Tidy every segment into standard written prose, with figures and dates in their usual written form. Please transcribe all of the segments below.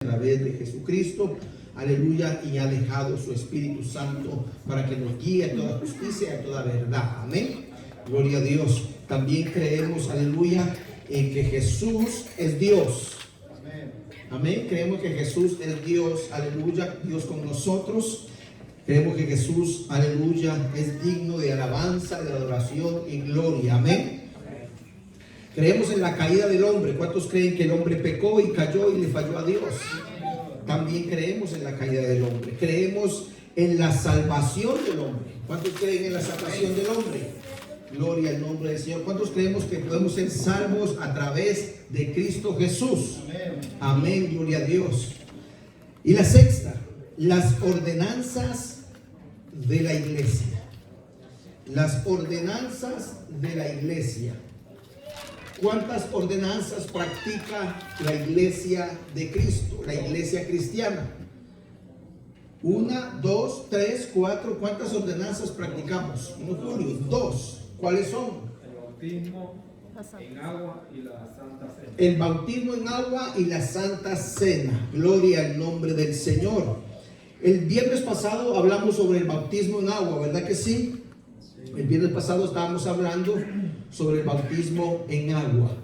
a través de Jesucristo, aleluya, y ha dejado su Espíritu Santo para que nos guíe a toda justicia y a toda verdad, amén, gloria a Dios. También creemos, aleluya, en que Jesús es Dios, amén, creemos que Jesús es Dios, aleluya, Dios con nosotros. Creemos que Jesús, aleluya, es digno de alabanza, de adoración y gloria, amén. Creemos en la caída del hombre. ¿Cuántos creen que el hombre pecó y cayó y le falló a Dios? También creemos en la caída del hombre. Creemos en la salvación del hombre. ¿Cuántos creen en la salvación del hombre? Gloria al nombre del Señor. ¿Cuántos creemos que podemos ser salvos a través de Cristo Jesús? Amén, gloria a Dios. Y la sexta, las ordenanzas de la iglesia. Las ordenanzas de la iglesia. ¿Cuántas ordenanzas practica la iglesia de Cristo, la iglesia cristiana? 1, 2, 3, 4. ¿Cuántas ordenanzas practicamos? No, Julio, 2. ¿Cuáles son? El bautismo en agua y la Santa Cena. El bautismo en agua y la Santa Cena. Gloria al nombre del Señor. El viernes pasado hablamos sobre el bautismo en agua, ¿verdad que sí? El viernes pasado estábamos hablando sobre el bautismo en agua.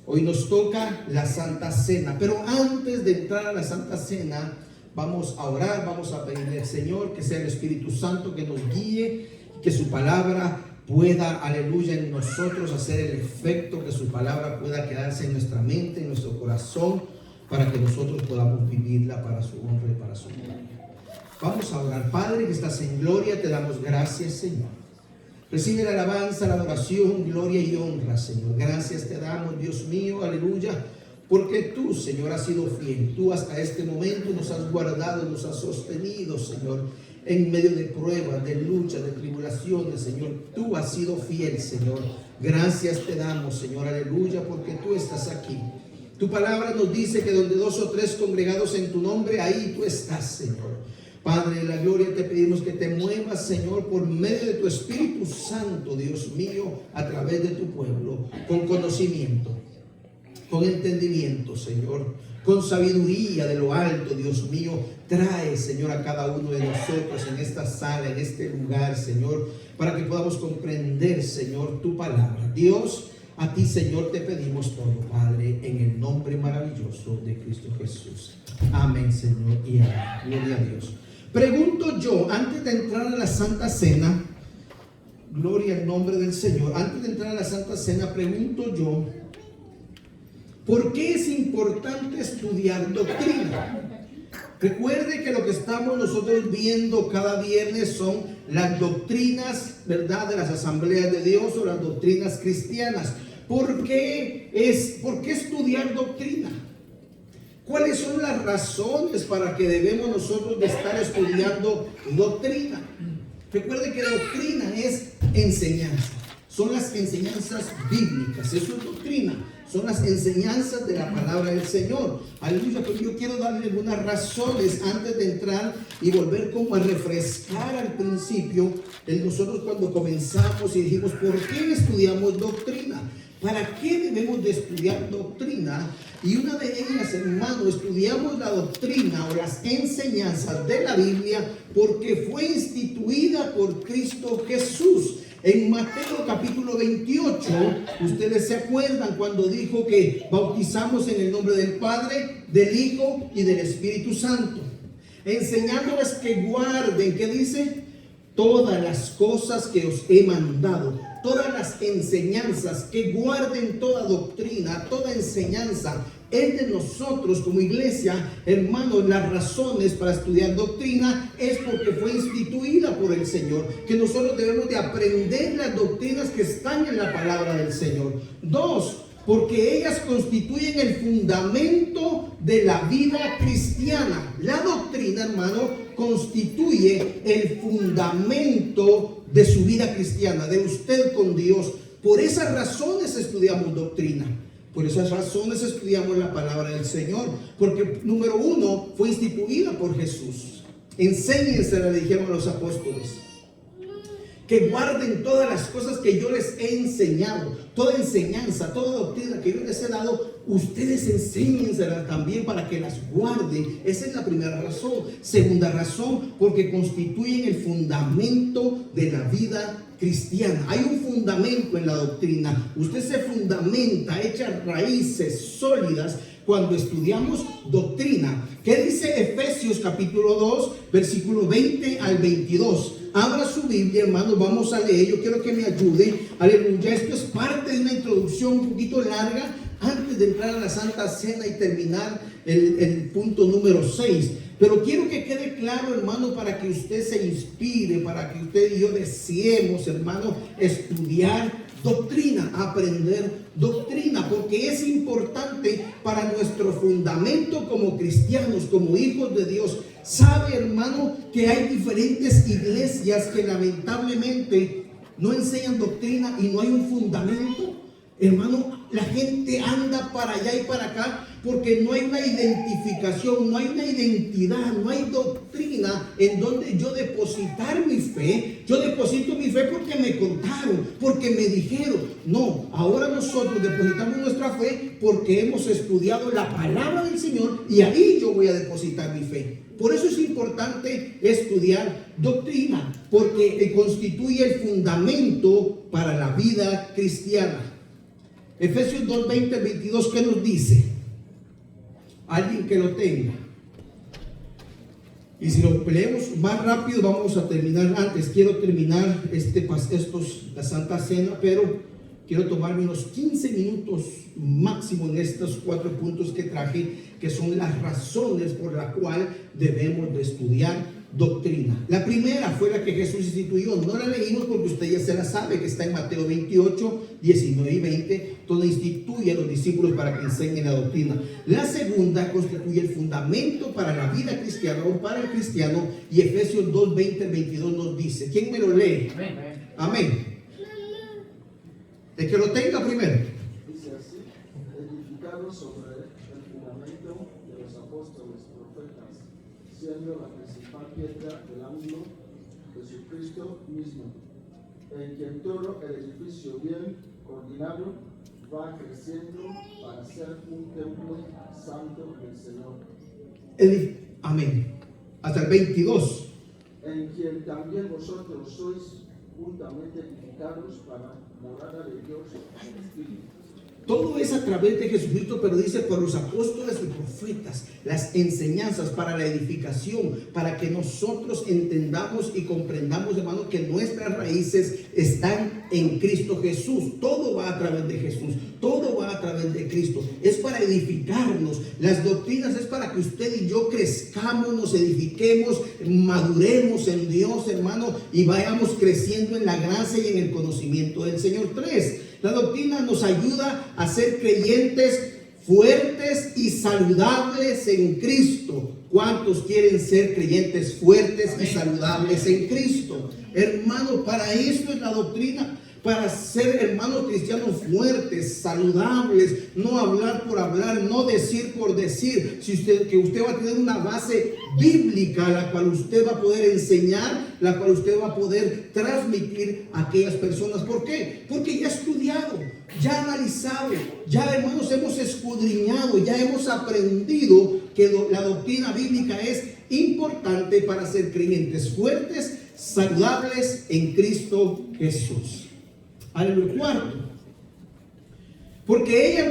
Hoy nos toca la Santa Cena. Pero antes de entrar a la Santa Cena, vamos a orar, vamos a pedirle al Señor que sea el Espíritu Santo que nos guíe, que su palabra pueda, aleluya, en nosotros hacer el efecto, que su palabra pueda quedarse en nuestra mente, en nuestro corazón, para que nosotros podamos vivirla para su honra y para su gloria. Vamos a orar. Padre que estás en gloria, te damos gracias, Señor. Recibe la alabanza, la adoración, gloria y honra, Señor. Gracias te damos, Dios mío, aleluya, porque tú, Señor, has sido fiel. Tú hasta este momento nos has guardado, nos has sostenido, Señor, en medio de pruebas, de luchas, de tribulaciones, Señor. Tú has sido fiel, Señor. Gracias te damos, Señor, aleluya, porque tú estás aquí. Tu palabra nos dice que donde 2 o 3 congregados en tu nombre, ahí tú estás, Señor. Padre de la gloria, te pedimos que te muevas, Señor, por medio de tu Espíritu Santo, Dios mío, a través de tu pueblo, con conocimiento, con entendimiento, Señor, con sabiduría de lo alto, Dios mío. Trae, Señor, a cada uno de nosotros en esta sala, en este lugar, Señor, para que podamos comprender, Señor, tu palabra. Dios, a ti, Señor, te pedimos todo, Padre, en el nombre maravilloso de Cristo Jesús. Amén, Señor, y amén. Gloria a Dios. Pregunto yo, antes de entrar a la Santa Cena, gloria al nombre del Señor, antes de entrar a la Santa Cena, pregunto yo, ¿por qué es importante estudiar doctrina? Recuerde que lo que estamos nosotros viendo cada viernes son las doctrinas, ¿verdad?, de las asambleas de Dios o las doctrinas cristianas. ¿Por qué estudiar doctrina? ¿Cuáles son las razones para que debemos nosotros de estar estudiando doctrina? Recuerde que doctrina es enseñanza. Son las enseñanzas bíblicas. Eso es doctrina. Son las enseñanzas de la palabra del Señor. Aleluya. Pero yo quiero darle algunas razones antes de entrar y volver como a refrescar al principio en nosotros cuando comenzamos y dijimos, ¿por qué estudiamos doctrina? ¿Para qué debemos de estudiar doctrina? Y una de ellas, hermano, estudiamos la doctrina o las enseñanzas de la Biblia porque fue instituida por Cristo Jesús. En Mateo capítulo 28, ustedes se acuerdan cuando dijo que bautizamos en el nombre del Padre, del Hijo y del Espíritu Santo, enseñándoles que guarden, ¿qué dice? Todas las cosas que os he mandado, todas las enseñanzas, que guarden toda doctrina, toda enseñanza. Es de nosotros como iglesia, hermanos, las razones para estudiar doctrina es porque fue instituida por el Señor, que nosotros debemos de aprender las doctrinas que están en la palabra del Señor. 2, porque ellas constituyen el fundamento de la vida cristiana. La doctrina, hermano, constituye el fundamento de su vida cristiana, de usted con Dios. Por esas razones estudiamos doctrina. Por esas razones estudiamos la palabra del Señor. Porque, número 1, fue instituida por Jesús. Enséñensela, le dijeron a los apóstoles. que guarden todas las cosas que yo les he enseñado, toda enseñanza, toda doctrina que yo les he dado, ustedes enséñenselas también para que las guarden. Esa es la primera razón. Segunda razón, porque constituyen el fundamento de la vida cristiana. Hay un fundamento en la doctrina. Usted se fundamenta, echa raíces sólidas cuando estudiamos doctrina. ¿Qué dice Efesios capítulo 2, versículo 20 al 22? Abra su Biblia, hermanos, vamos a leer. Yo quiero que me ayude. Aleluya. Esto es parte de una introducción un poquito larga antes de entrar a la Santa Cena y terminar el punto número 6. Pero quiero que quede claro, hermano, para que usted se inspire, para que usted y yo deseemos, hermano, estudiar doctrina, aprender doctrina, porque es importante para nuestro fundamento como cristianos, como hijos de Dios. Sabe, hermano, que hay diferentes iglesias que lamentablemente no enseñan doctrina y no hay un fundamento. Hermano, la gente anda para allá y para acá porque no hay una identificación, no hay una identidad, no hay doctrina en donde yo depositar mi fe. Yo deposito mi fe porque me contaron, porque me dijeron. No, ahora nosotros depositamos nuestra fe porque hemos estudiado la palabra del Señor y ahí yo voy a depositar mi fe. Por eso es importante estudiar doctrina, porque constituye el fundamento para la vida cristiana. Efesios 2, 20 al 22, ¿qué nos dice? Alguien que lo tenga. Y si lo leemos más rápido, vamos a terminar antes. Quiero terminar la Santa Cena, pero quiero tomarme unos 15 minutos máximo en estos 4 puntos que traje, que son las razones por las cuales debemos de estudiar doctrina. La primera fue la que Jesús instituyó. No la leímos porque usted ya se la sabe, que está en Mateo 28, 19 y 20, donde instituye a los discípulos para que enseñen la doctrina. La segunda constituye el fundamento para la vida cristiana o para el cristiano, y Efesios 2, 20 al 22 nos dice. ¿Quién me lo lee? Amén. Amén. El que lo tenga primero. Dice así: edificados sobre el fundamento de los apóstoles, profetas, siendo la principal piedra del ángulo Jesucristo mismo, en quien todo el edificio bien coordinado va creciendo para ser un templo santo del Señor. Amén. Hasta el 22. En quien también vosotros sois juntamente edificados para morada de Dios en el Espíritu. Todo es a través de Jesucristo, pero dice por los apóstoles y profetas, las enseñanzas para la edificación, para que nosotros entendamos y comprendamos, hermano, que nuestras raíces están en Cristo Jesús. Todo va a través de Jesús, todo va a través de Cristo. Es para edificarnos. Las doctrinas es para que usted y yo crezcamos, nos edifiquemos, maduremos en Dios, hermano, y vayamos creciendo en la gracia y en el conocimiento del Señor. 3. La doctrina nos ayuda a ser creyentes fuertes y saludables en Cristo. ¿Cuántos quieren ser creyentes fuertes y saludables en Cristo? Hermano, para eso es la doctrina. Para ser hermanos cristianos fuertes, saludables, no hablar por hablar, no decir por decir. Que usted va a tener una base bíblica, la cual usted va a poder enseñar, la cual usted va a poder transmitir a aquellas personas. ¿Por qué? Porque ya ha estudiado, ya ha analizado, ya, hermanos, hemos escudriñado, ya hemos aprendido que la doctrina bíblica es importante para ser creyentes fuertes, saludables en Cristo Jesús. Al cuarto, porque ellas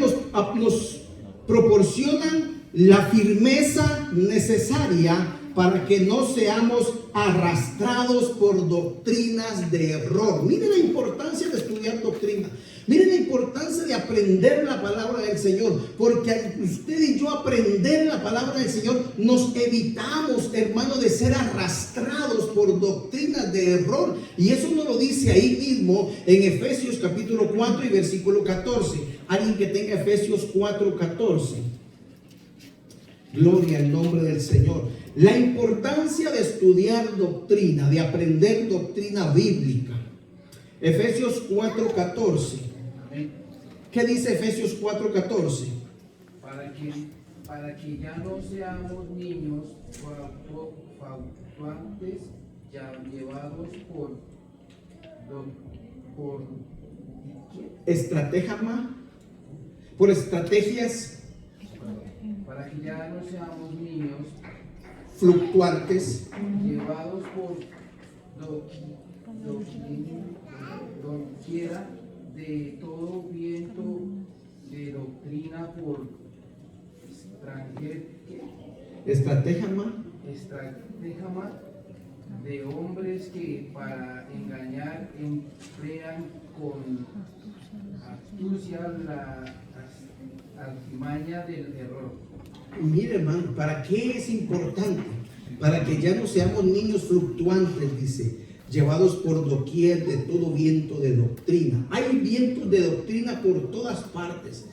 nos proporcionan la firmeza necesaria para que no seamos arrastrados por doctrinas de error. Miren la importancia de estudiar doctrina. Miren la importancia de aprender la palabra del Señor, porque al usted y yo aprender la palabra del Señor, nos evitamos, hermano, de ser arrastrados por doctrinas de error. Y eso nos lo dice ahí mismo en Efesios capítulo 4 y versículo 14. Alguien que tenga Efesios 4, 14. Gloria al nombre del Señor. La importancia de estudiar doctrina, de aprender doctrina bíblica. Efesios 4, 14. ¿Qué dice Efesios 4, 14? Para que ya no seamos niños fluctuantes, ya llevados por por estratégama, por estrategias para que ya no seamos niños fluctuantes, llevados por doquiera de todo viento de doctrina por estratégama de hombres que para engañar emplean con astucia la artimaña del error. Mire, hermano, ¿para qué es importante? Para que ya no seamos niños fluctuantes, dice, llevados por doquier de todo viento de doctrina. Hay vientos de doctrina por todas partes,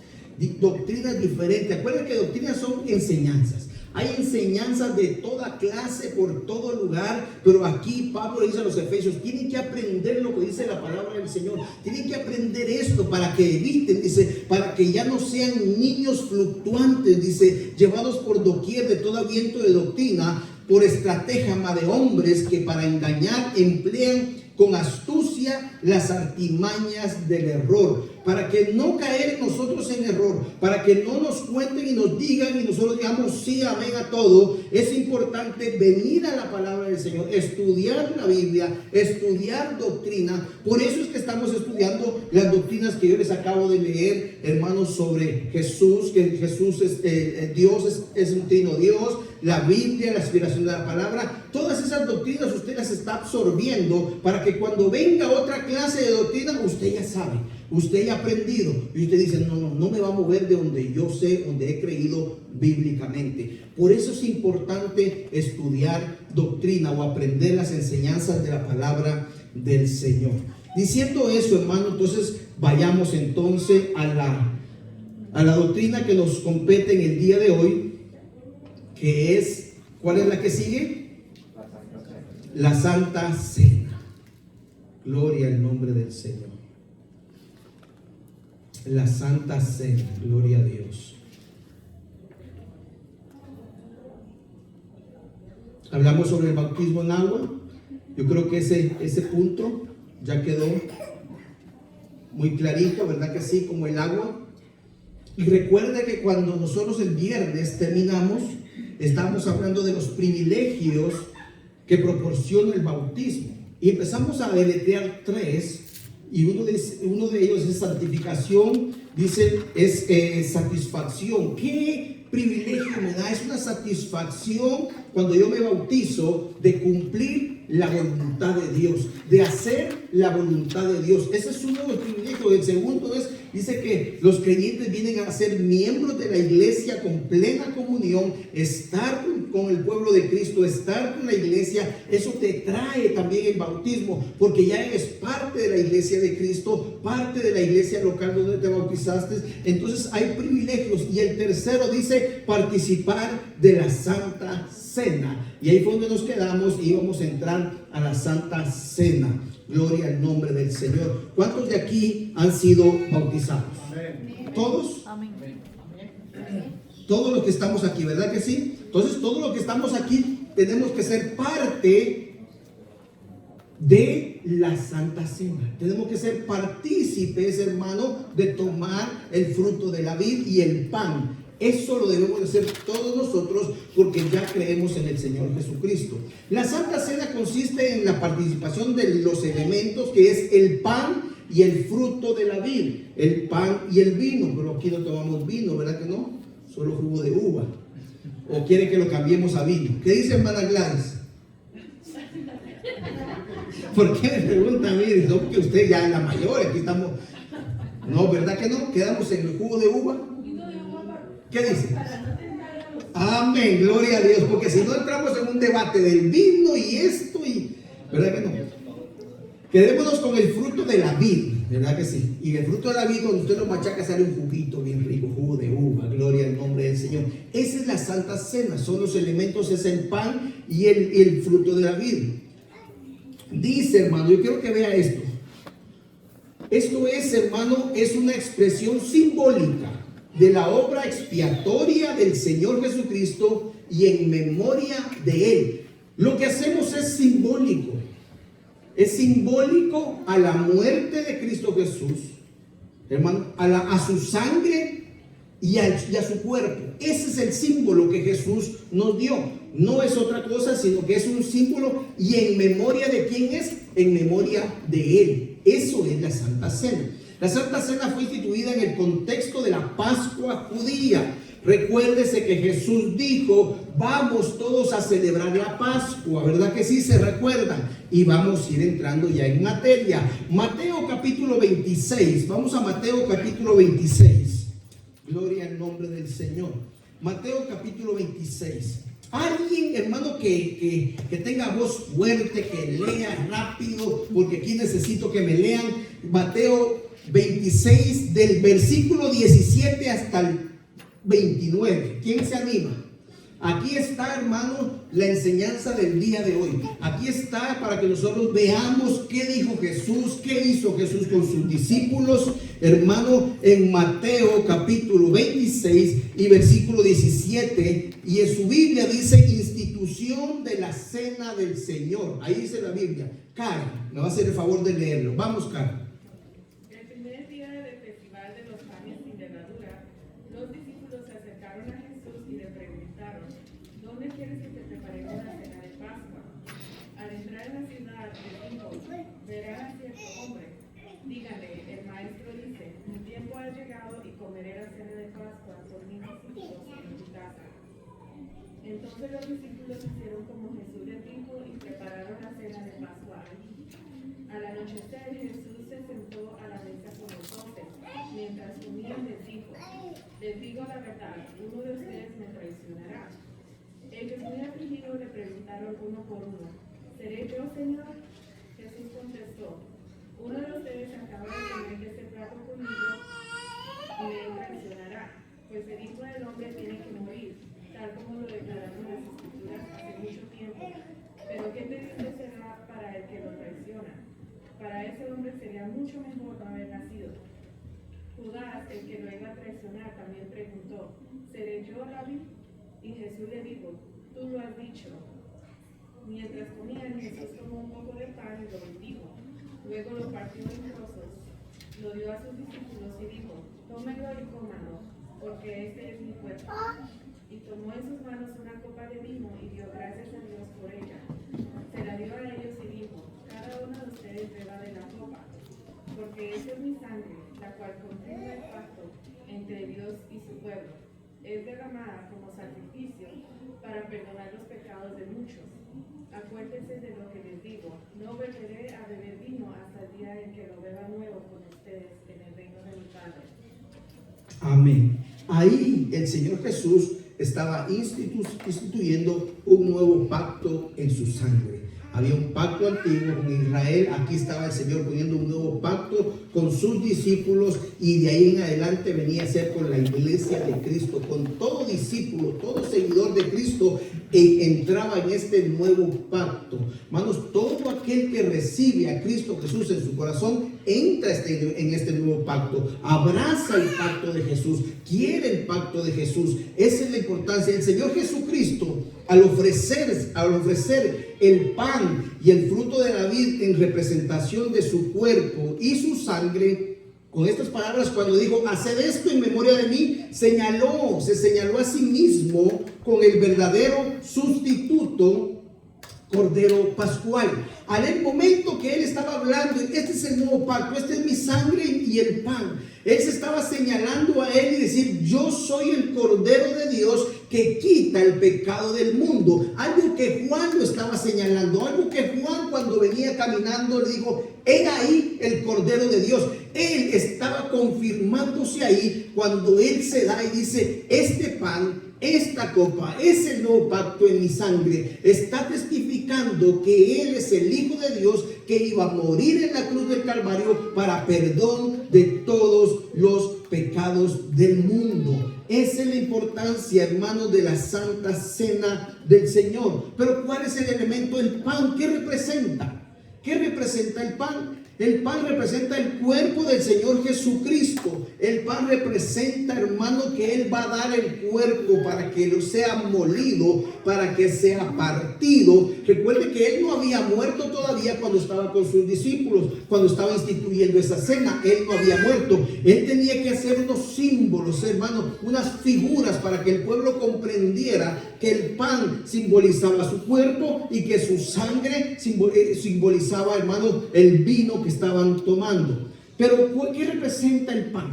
doctrinas diferentes. Acuérdense que doctrinas son enseñanzas. Hay enseñanzas de toda clase por todo lugar, pero aquí Pablo dice a los efesios, tienen que aprender lo que dice la palabra del Señor, tienen que aprender esto para que eviten, dice, para que ya no sean niños fluctuantes, dice, llevados por doquier de todo viento de doctrina, por estratégama de hombres que para engañar emplean con astucia las artimañas del error, para que no caer nosotros en error, para que no nos cuenten y nos digan y nosotros digamos sí, amén a todo. Es importante venir a la palabra del Señor, estudiar la Biblia, estudiar doctrina. Por eso es que estamos estudiando las doctrinas que yo les acabo de leer, hermanos, sobre Jesús, que Jesús es Dios, es un trino Dios, la Biblia, la inspiración de la palabra. Todas esas doctrinas usted las está absorbiendo para que cuando venga otra clase de doctrina usted ya sabe, usted ya ha aprendido y usted dice, no me va a mover de donde yo sé, donde he creído bíblicamente. Por eso es importante estudiar doctrina o aprender las enseñanzas de la palabra del Señor. Diciendo eso, hermano, entonces vayamos entonces a la doctrina que nos compete en el día de hoy, que es, ¿cuál es la que sigue? La Santa Cena. Gloria al nombre del Señor. La Santa Cena, gloria a Dios. Hablamos sobre el bautismo en agua. Yo creo que ese punto ya quedó muy clarito, ¿verdad que sí? Como el agua. Y recuerde que cuando nosotros el viernes terminamos, estábamos hablando de los privilegios que proporciona el bautismo. Y empezamos a deletrear 3. Y uno de ellos es santificación, dice, es satisfacción. ¿Qué privilegio me da? Es una satisfacción cuando yo me bautizo de cumplir la voluntad de Dios, de hacer la voluntad de Dios. Ese es uno de los privilegios. El segundo es, dice que los creyentes vienen a ser miembros de la iglesia con plena comunión, estar con el pueblo de Cristo, estar con la iglesia. Eso te trae también el bautismo, porque ya eres parte de la iglesia de Cristo, parte de la iglesia local donde te bautizaste. Entonces hay privilegios. Y el tercero dice participar de la Santa Cena. Y ahí fue donde nos quedamos y íbamos a entrar a la Santa Cena. Gloria al nombre del Señor. ¿Cuántos de aquí han sido bautizados? Amén. ¿Todos? Amén. Todos los que estamos aquí, ¿verdad que sí? Entonces, todos los que estamos aquí tenemos que ser parte de la Santa Cena. Tenemos que ser partícipes, hermano, de tomar el fruto de la vid y el pan. Eso lo debemos de hacer todos nosotros porque ya creemos en el Señor Jesucristo. La Santa Cena consiste en la participación de los elementos que es el pan y el fruto de la vid, el pan y el vino. Pero aquí no tomamos vino, ¿verdad que no? Solo jugo de uva. ¿O quiere que lo cambiemos a vino? ¿Qué dice hermana Gladys? ¿Por qué me pregunta a mí? No, porque usted ya es la mayor, aquí estamos. No, ¿verdad que no? Quedamos en el jugo de uva. ¿Qué dice? Amén, gloria a Dios, porque si no entramos en un debate del vino y esto, y ¿verdad que no? Quedémonos con el fruto de la vid, ¿verdad que sí? Y el fruto de la vid, cuando usted lo machaca, sale un juguito bien rico, jugo de uva, gloria al nombre del Señor. Esa es la Santa Cena, son los elementos, es el pan y el fruto de la vid. Dice, hermano, yo quiero que vea esto. Esto es, hermano, es una expresión simbólica de la obra expiatoria del Señor Jesucristo y en memoria de Él. Lo que hacemos es simbólico. Es simbólico a la muerte de Cristo Jesús, hermano, a su sangre y a su cuerpo. Ese es el símbolo que Jesús nos dio. No es otra cosa, sino que es un símbolo. ¿Y en memoria de quién es? En memoria de Él. Eso es la Santa Cena. La Santa Cena fue instituida en el contexto de la Pascua judía. Recuérdese que Jesús dijo: vamos todos a celebrar la Pascua, ¿verdad que sí? Se recuerdan. Y vamos a ir entrando ya en materia. Mateo capítulo 26. Vamos a Mateo capítulo 26. Gloria al nombre del Señor. Mateo capítulo 26. Alguien, hermano, que tenga voz fuerte, que lea rápido, porque aquí necesito que me lean Mateo 26 del versículo 17 hasta el 29. ¿Quién se anima? Aquí está, hermano, la enseñanza del día de hoy. Aquí está para que nosotros veamos qué dijo Jesús, qué hizo Jesús con sus discípulos, hermano, en Mateo capítulo 26 y versículo 17. Y en su Biblia dice: institución de la cena del Señor. Ahí dice la Biblia. Karen, me va a hacer el favor de leerlo. Vamos, Karen. El primer día del festival de los panes sin levadura, los discípulos se acercaron a Jesús y le preguntaron: ¿dónde quieres que te preparemos la cena de Pascua? Al entrar en la ciudad, les dijo: verán a cierto hombre. Díganle, el maestro dice: mi tiempo ha llegado y comeré la cena de Pascua con mis discípulos en mi casa. Entonces los discípulos hicieron como Jesús les dijo y prepararon la cena de Pascua allí. Al anochecer, Jesús se sentó a la mesa con los 12. Mientras comían, les dijo: les digo la verdad, uno de ustedes me traicionará. Ellos, muy afligidos, le preguntaron uno por uno: ¿seré yo, Señor? Jesús contestó: uno de ustedes acaba de comer de este plato conmigo y me traicionará, pues el Hijo del Hombre tiene que morir, tal como lo declararon las Escrituras hace mucho tiempo. Pero ¿qué terrible será para el que lo traiciona? Para ese hombre sería mucho mejor no haber nacido. Judas, el que lo iba a traicionar, también preguntó: ¿seré yo, Rabí? Y Jesús le dijo: tú lo has dicho. Mientras comían, Jesús tomó un poco de pan y lo bendijo. Luego lo partió en trozos, lo dio a sus discípulos y dijo: tómenlo y cómanlo, porque este es mi cuerpo. Y tomó en sus manos una copa de vino y dio gracias a Dios por ella. Se la dio a ellos y dijo: cada uno de ustedes beba de la copa, porque esta es mi sangre, la cual confirma el pacto entre Dios y su pueblo. Es derramada como sacrificio para perdonar los pecados de muchos. Acuérdense de lo que les digo: no volveré a beber vino hasta el día en que lo beba nuevo con ustedes en el reino de mi Padre. Amén. Ahí el Señor Jesús estaba instituyendo un nuevo pacto en su sangre. Había un pacto antiguo con Israel. Aquí estaba el Señor poniendo un nuevo pacto con sus discípulos, y de ahí en adelante venía a ser con la iglesia de Cristo, con todo discípulo, todo seguidor de Cristo, entraba en este nuevo pacto. Hermanos, todo aquel que recibe a Cristo Jesús en su corazón entra en este nuevo pacto, abraza el pacto de Jesús, quiere el pacto de Jesús. Esa es la importancia. El Señor Jesucristo, al ofrecer el pan y el fruto de la vid en representación de su cuerpo y su sangre, con estas palabras, cuando dijo: haced esto en memoria de mí, se señaló a sí mismo con el verdadero sustituto, Cordero Pascual. Al momento que él estaba hablando: este es el nuevo pacto, este es mi sangre y el pan, él se estaba señalando a él y decir: yo soy el Cordero de Dios que quita el pecado del mundo. Algo que Juan lo estaba señalando, algo que Juan, cuando venía caminando, le dijo: he ahí el Cordero de Dios. Él estaba confirmándose ahí cuando él se da y dice: este pan, esta copa es el nuevo pacto en mi sangre. Está testificando que Él es el Hijo de Dios, que iba a morir en la cruz del Calvario para perdón de todos los pecados del mundo. Esa es la importancia, hermanos, de la Santa Cena del Señor. Pero ¿cuál es el elemento? El pan. ¿Qué representa? ¿Qué representa el pan? El pan representa el cuerpo del Señor Jesucristo. El pan representa, hermano, que Él va a dar el cuerpo para que lo sea molido, para que sea partido. Recuerde que Él no había muerto todavía cuando estaba con sus discípulos, cuando estaba instituyendo esa cena. Él no había muerto. Él tenía que hacer unos símbolos, hermano, unas figuras para que el pueblo comprendiera que el pan simbolizaba su cuerpo y que su sangre simbolizaba, hermano, el vino que estaban tomando. Pero ¿qué representa el pan?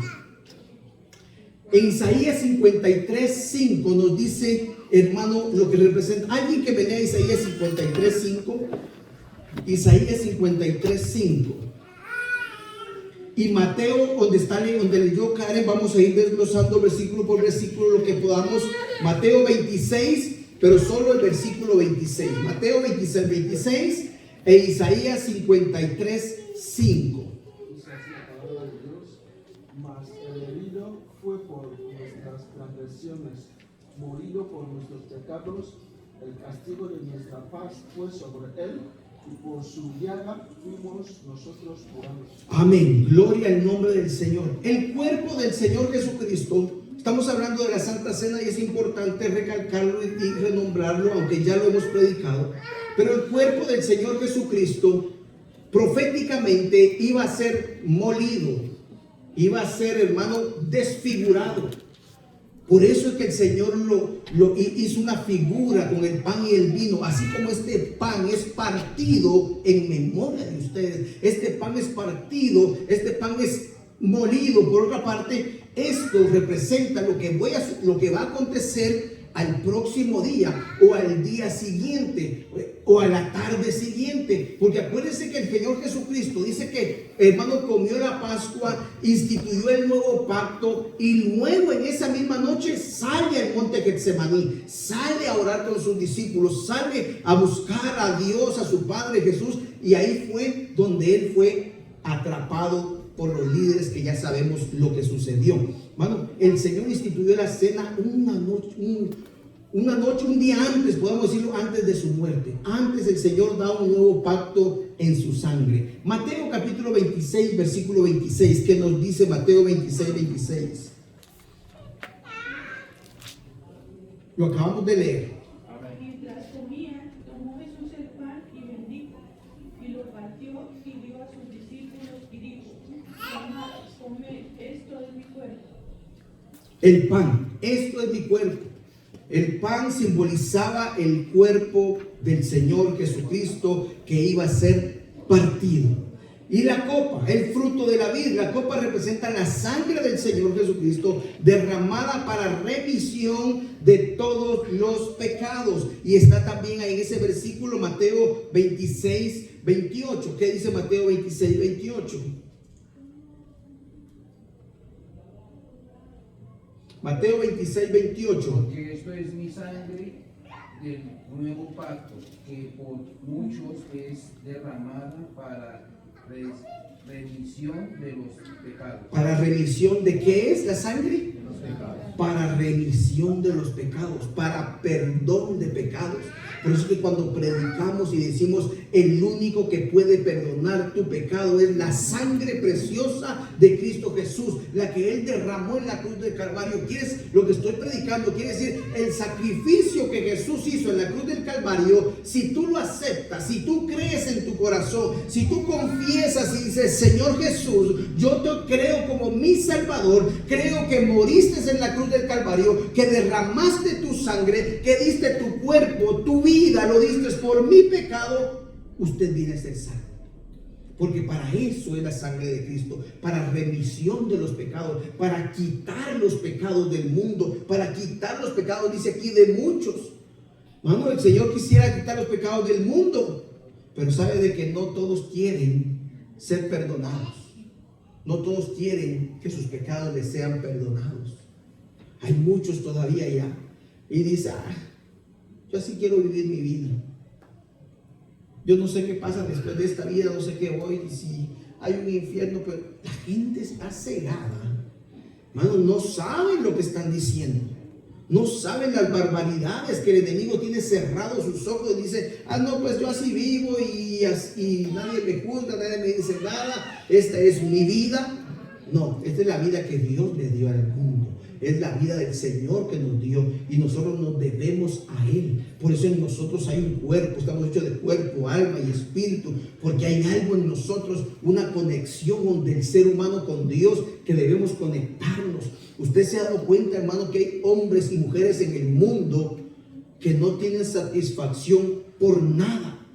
En Isaías 53:5 nos dice, hermano, lo que representa. Alguien que me lea Isaías 53:5. Isaías 53:5. Y Mateo, donde leyó Karen, vamos a ir desglosando versículo por versículo lo que podamos. Mateo 26, pero solo el versículo 26. Mateo 26 e Isaías 53:5. Dice así la palabra de Dios: mas el herido fue por nuestras transgresiones, molido por nuestros pecados, el castigo de nuestra paz fue sobre él, y por su llaga fuimos nosotros curados. Amén, gloria al nombre del Señor. El cuerpo del Señor Jesucristo. Estamos hablando de la Santa Cena y es importante recalcarlo y renombrarlo, aunque ya lo hemos predicado. Pero el cuerpo del Señor Jesucristo proféticamente iba a ser molido, iba a ser, hermano, desfigurado. Por eso es que el Señor lo hizo una figura con el pan y el vino, así como este pan es partido en memoria de ustedes. Este pan es partido, este pan es molido. Por otra parte, esto representa lo que va a acontecer al próximo día o al día siguiente o a la tarde siguiente, porque acuérdense que el Señor Jesucristo dice que, hermano, comió la Pascua, instituyó el nuevo pacto y luego en esa misma noche sale al monte Getsemaní, sale a orar con sus discípulos, sale a buscar a Dios, a su Padre Jesús, y ahí fue donde él fue atrapado por los líderes, que ya sabemos lo que sucedió. Mano, el Señor instituyó la cena un día antes, podemos decirlo, antes de su muerte. Antes el Señor da un nuevo pacto en su sangre. Mateo capítulo 26, versículo 26, ¿qué nos dice Mateo 26, 26? Lo acabamos de leer. Mientras comía, tomó Jesús el pan y bendijo, y lo partió y dio a sus discípulos y dijo: tomad, comed, esto es mi cuerpo. El pan, esto es mi cuerpo. El pan simbolizaba el cuerpo del Señor Jesucristo que iba a ser partido. Y la copa, el fruto de la vid, la copa representa la sangre del Señor Jesucristo derramada para remisión de todos los pecados. Y está también ahí en ese versículo Mateo 26, 28. ¿Qué dice Mateo 26, 28? Mateo 26, 28. Porque esto es mi sangre del nuevo pacto, que por muchos es derramada para remisión de los pecados. ¿Para remisión de qué es la sangre? De los pecados. Para remisión de los pecados, para perdón de pecados. Por eso que cuando predicamos y decimos el único que puede perdonar tu pecado es la sangre preciosa de Cristo Jesús, la que Él derramó en la cruz del Calvario. Lo que estoy predicando quiere decir el sacrificio que Jesús hizo en la cruz del Calvario. Si tú lo aceptas, si tú crees en tu corazón, si tú confiesas y dices: Señor Jesús, yo te creo como mi Salvador, creo que moriste en la cruz del Calvario, que derramaste tu sangre, que diste tu cuerpo, tu vida, lo diste por mi pecado, usted viene a ser salvo. Porque para eso es la sangre de Cristo, para remisión de los pecados, para quitar los pecados del mundo, para quitar los pecados, dice aquí, de muchos. Mano, el Señor quisiera quitar los pecados del mundo, pero sabe de que no todos quieren ser perdonados. No todos quieren que sus pecados les sean perdonados. Hay muchos todavía ya. Y dice: yo así quiero vivir mi vida. Yo no sé qué pasa después de esta vida, no sé qué voy, si hay un infierno, pero la gente está cegada. Hermano, no saben lo que están diciendo. No saben las barbaridades que el enemigo tiene cerrados sus ojos y dice, no, pues yo así vivo y nadie me juzga, nadie me dice nada, esta es mi vida. No, esta es la vida que Dios le dio al mundo. Es la vida del Señor que nos dio y nosotros nos debemos a Él. Por eso en nosotros hay un cuerpo, estamos hechos de cuerpo, alma y espíritu, porque hay algo en nosotros, una conexión del ser humano con Dios que debemos conectarnos. Usted se ha dado cuenta, hermano, que hay hombres y mujeres en el mundo que no tienen satisfacción por nada.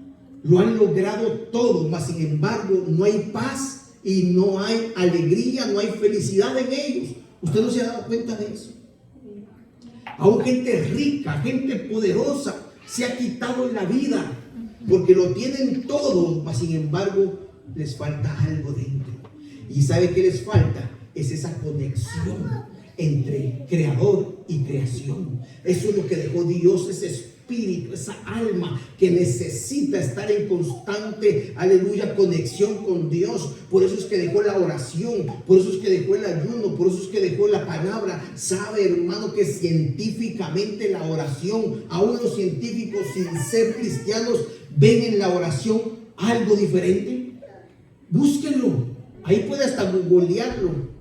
Lo han logrado todo, mas sin embargo no hay paz y no hay alegría, no hay felicidad en ellos. ¿Usted no se ha dado cuenta de eso? Aún gente rica, gente poderosa, se ha quitado la vida porque lo tienen todo, mas sin embargo les falta algo dentro. ¿Y sabe qué les falta? Es esa conexión entre creador y creación. Eso es lo que dejó Dios, ese espíritu, esa alma que necesita estar en constante, aleluya, conexión con Dios. Por eso es que dejó la oración, por eso es que dejó el ayuno, por eso es que dejó la palabra. Sabe, hermano, que científicamente la oración, aún los científicos sin ser cristianos ven en la oración algo diferente. Búsquenlo, ahí puede hasta googlearlo.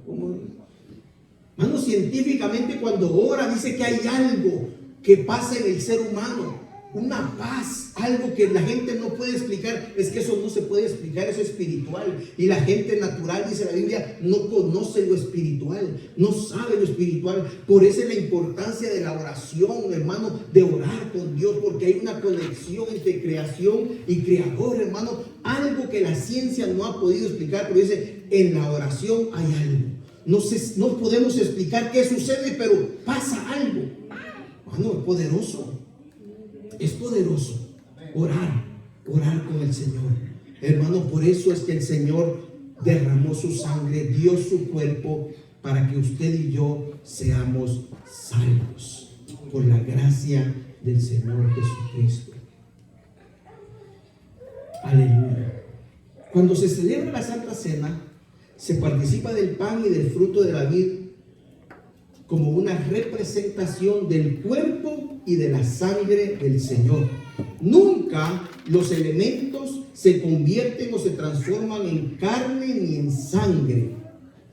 Hermano, científicamente cuando ora dice que hay algo que pasa en el ser humano, una paz, algo que la gente no puede explicar. Es que eso no se puede explicar, eso es espiritual. Y la gente natural, dice la Biblia, no conoce lo espiritual, no sabe lo espiritual. Por eso es la importancia de la oración, hermano, de orar con Dios, porque hay una conexión entre creación y creador, hermano. Algo que la ciencia no ha podido explicar, pero dice, en la oración hay algo. No podemos explicar qué sucede, pero pasa algo. Hermano, es poderoso orar con el Señor. Hermano, por eso es que el Señor derramó su sangre, dio su cuerpo para que usted y yo seamos salvos por la gracia del Señor Jesucristo. Aleluya. Cuando se celebra la Santa Cena, se participa del pan y del fruto de la vid como una representación del cuerpo y de la sangre del Señor. Nunca los elementos se convierten o se transforman en carne ni en sangre,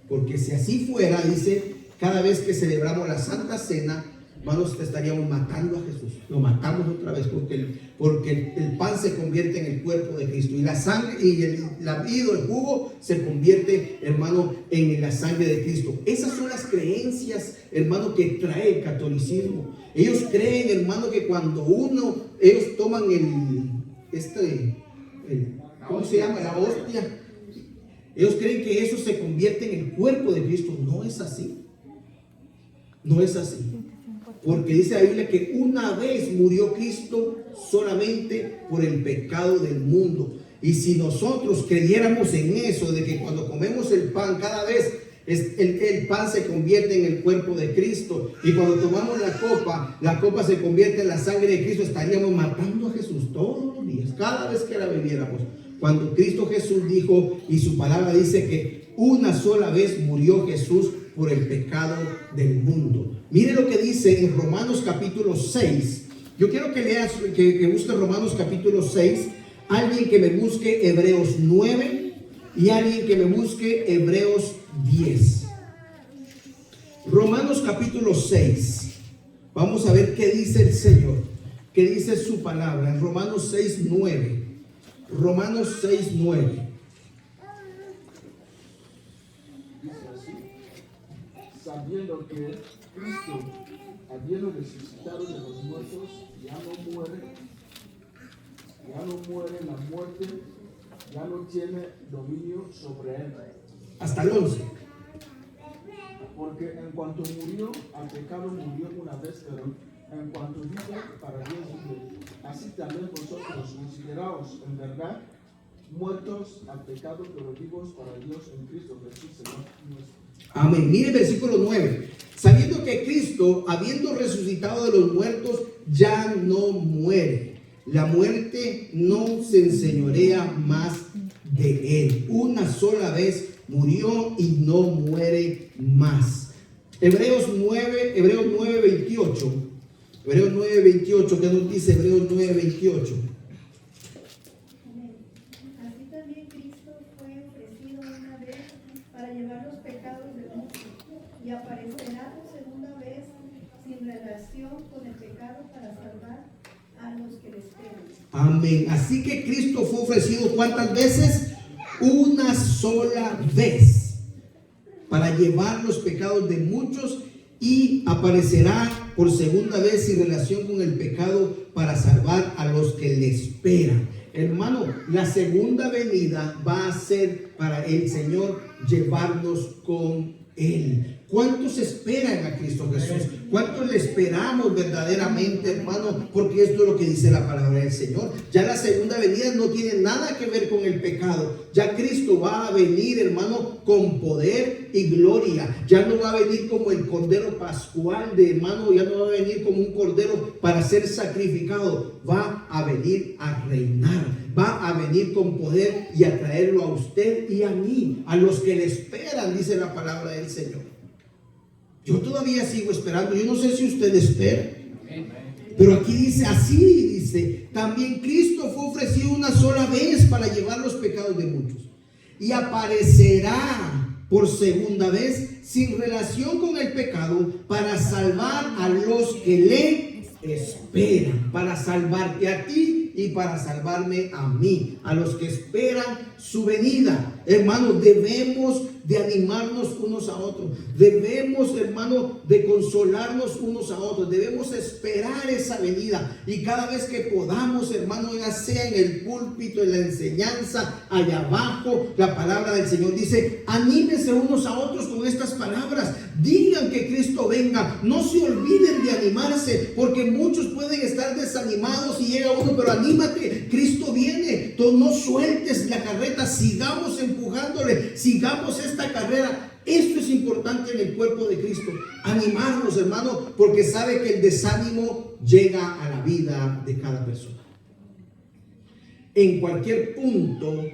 porque si así fuera, dice, cada vez que celebramos la Santa Cena, hermanos, estaríamos matando a Jesús. Lo matamos otra vez porque el pan se convierte en el cuerpo de Cristo y la sangre y la vid o el jugo se convierte, hermano, en la sangre de Cristo. Esas son las creencias, hermano, que trae el catolicismo. Ellos creen, hermano, que cuando ellos toman ¿cómo se llama? La hostia. Ellos creen que eso se convierte en el cuerpo de Cristo. No es así. No es así. Porque dice la Biblia que una vez murió Cristo solamente por el pecado del mundo. Y si nosotros creyéramos en eso, de que cuando comemos el pan, cada vez el pan se convierte en el cuerpo de Cristo, y cuando tomamos la copa se convierte en la sangre de Cristo, estaríamos matando a Jesús todos los días, cada vez que la bebiéramos. Cuando Cristo Jesús dijo, y su palabra dice que una sola vez murió Jesús por el pecado del mundo. Mire lo que dice en Romanos capítulo 6. Yo quiero que leas, que busque Romanos capítulo 6. Alguien que me busque Hebreos 9 y alguien que me busque Hebreos 10. Romanos capítulo 6. Vamos a ver qué dice el Señor, qué dice su palabra. En Romanos 6, 9. Romanos 6, 9. Sabiendo que Cristo, habiendo resucitado de los muertos, ya no muere la muerte, ya no tiene dominio sobre él. Hasta el 11. Porque en cuanto murió, al pecado murió una vez, pero en cuanto vive, para Dios vive. Así también vosotros consideraos en verdad muertos al pecado, pero vivos para Dios en Cristo Jesús, Señor nuestro. Amén. Mire el versículo 9. Sabiendo que Cristo, habiendo resucitado de los muertos, ya no muere. La muerte no se enseñorea más de él. Una sola vez murió y no muere más. Hebreos 9:28. Hebreos 9:28, ¿qué nos dice Hebreos 9:28? Así también Cristo fue ofrecido una vez para llevar los pecados de muchos y aparecerá por segunda vez sin relación con el pecado para salvar a los que le esperan. Amén. Así que Cristo fue ofrecido ¿cuántas veces? Una sola vez para llevar los pecados de muchos y aparecerá por segunda vez sin relación con el pecado para salvar a los que le esperan. Hermano, la segunda venida va a ser para el Señor llevarnos con Él. ¿Cuántos esperan a Cristo Jesús? ¿Cuántos le esperamos verdaderamente, hermano? Porque esto es lo que dice la palabra del Señor. Ya la segunda venida no tiene nada que ver con el pecado. Ya Cristo va a venir, hermano, con poder y gloria. Ya no va a venir como el cordero pascual de hermano. Ya no va a venir como un cordero para ser sacrificado. Va a venir a reinar. Va a venir con poder y a traerlo a usted y a mí, a los que le esperan, dice la palabra del Señor. Yo todavía sigo esperando. Yo no sé si usted espera, pero aquí dice así, dice, también Cristo fue ofrecido una sola vez para llevar los pecados de muchos y aparecerá por segunda vez sin relación con el pecado para salvar a los que le esperan, para salvarte a ti y para salvarme a mí, a los que esperan su venida. Hermanos, debemos de animarnos unos a otros, debemos, hermano, de consolarnos unos a otros, debemos esperar esa venida, y cada vez que podamos, hermano, ya sea en el púlpito, en la enseñanza, allá abajo, la palabra del Señor dice, anímense unos a otros con estas palabras, digan que Cristo venga, no se olviden de animarse, porque muchos pueden estar desanimados y llega uno, pero anímate, Cristo viene, tú no sueltes la carreta, sigamos empujándole, sigamos esta carrera. Esto es importante en el cuerpo de Cristo, animarnos, hermano, porque sabe que el desánimo llega a la vida de cada persona. En cualquier punto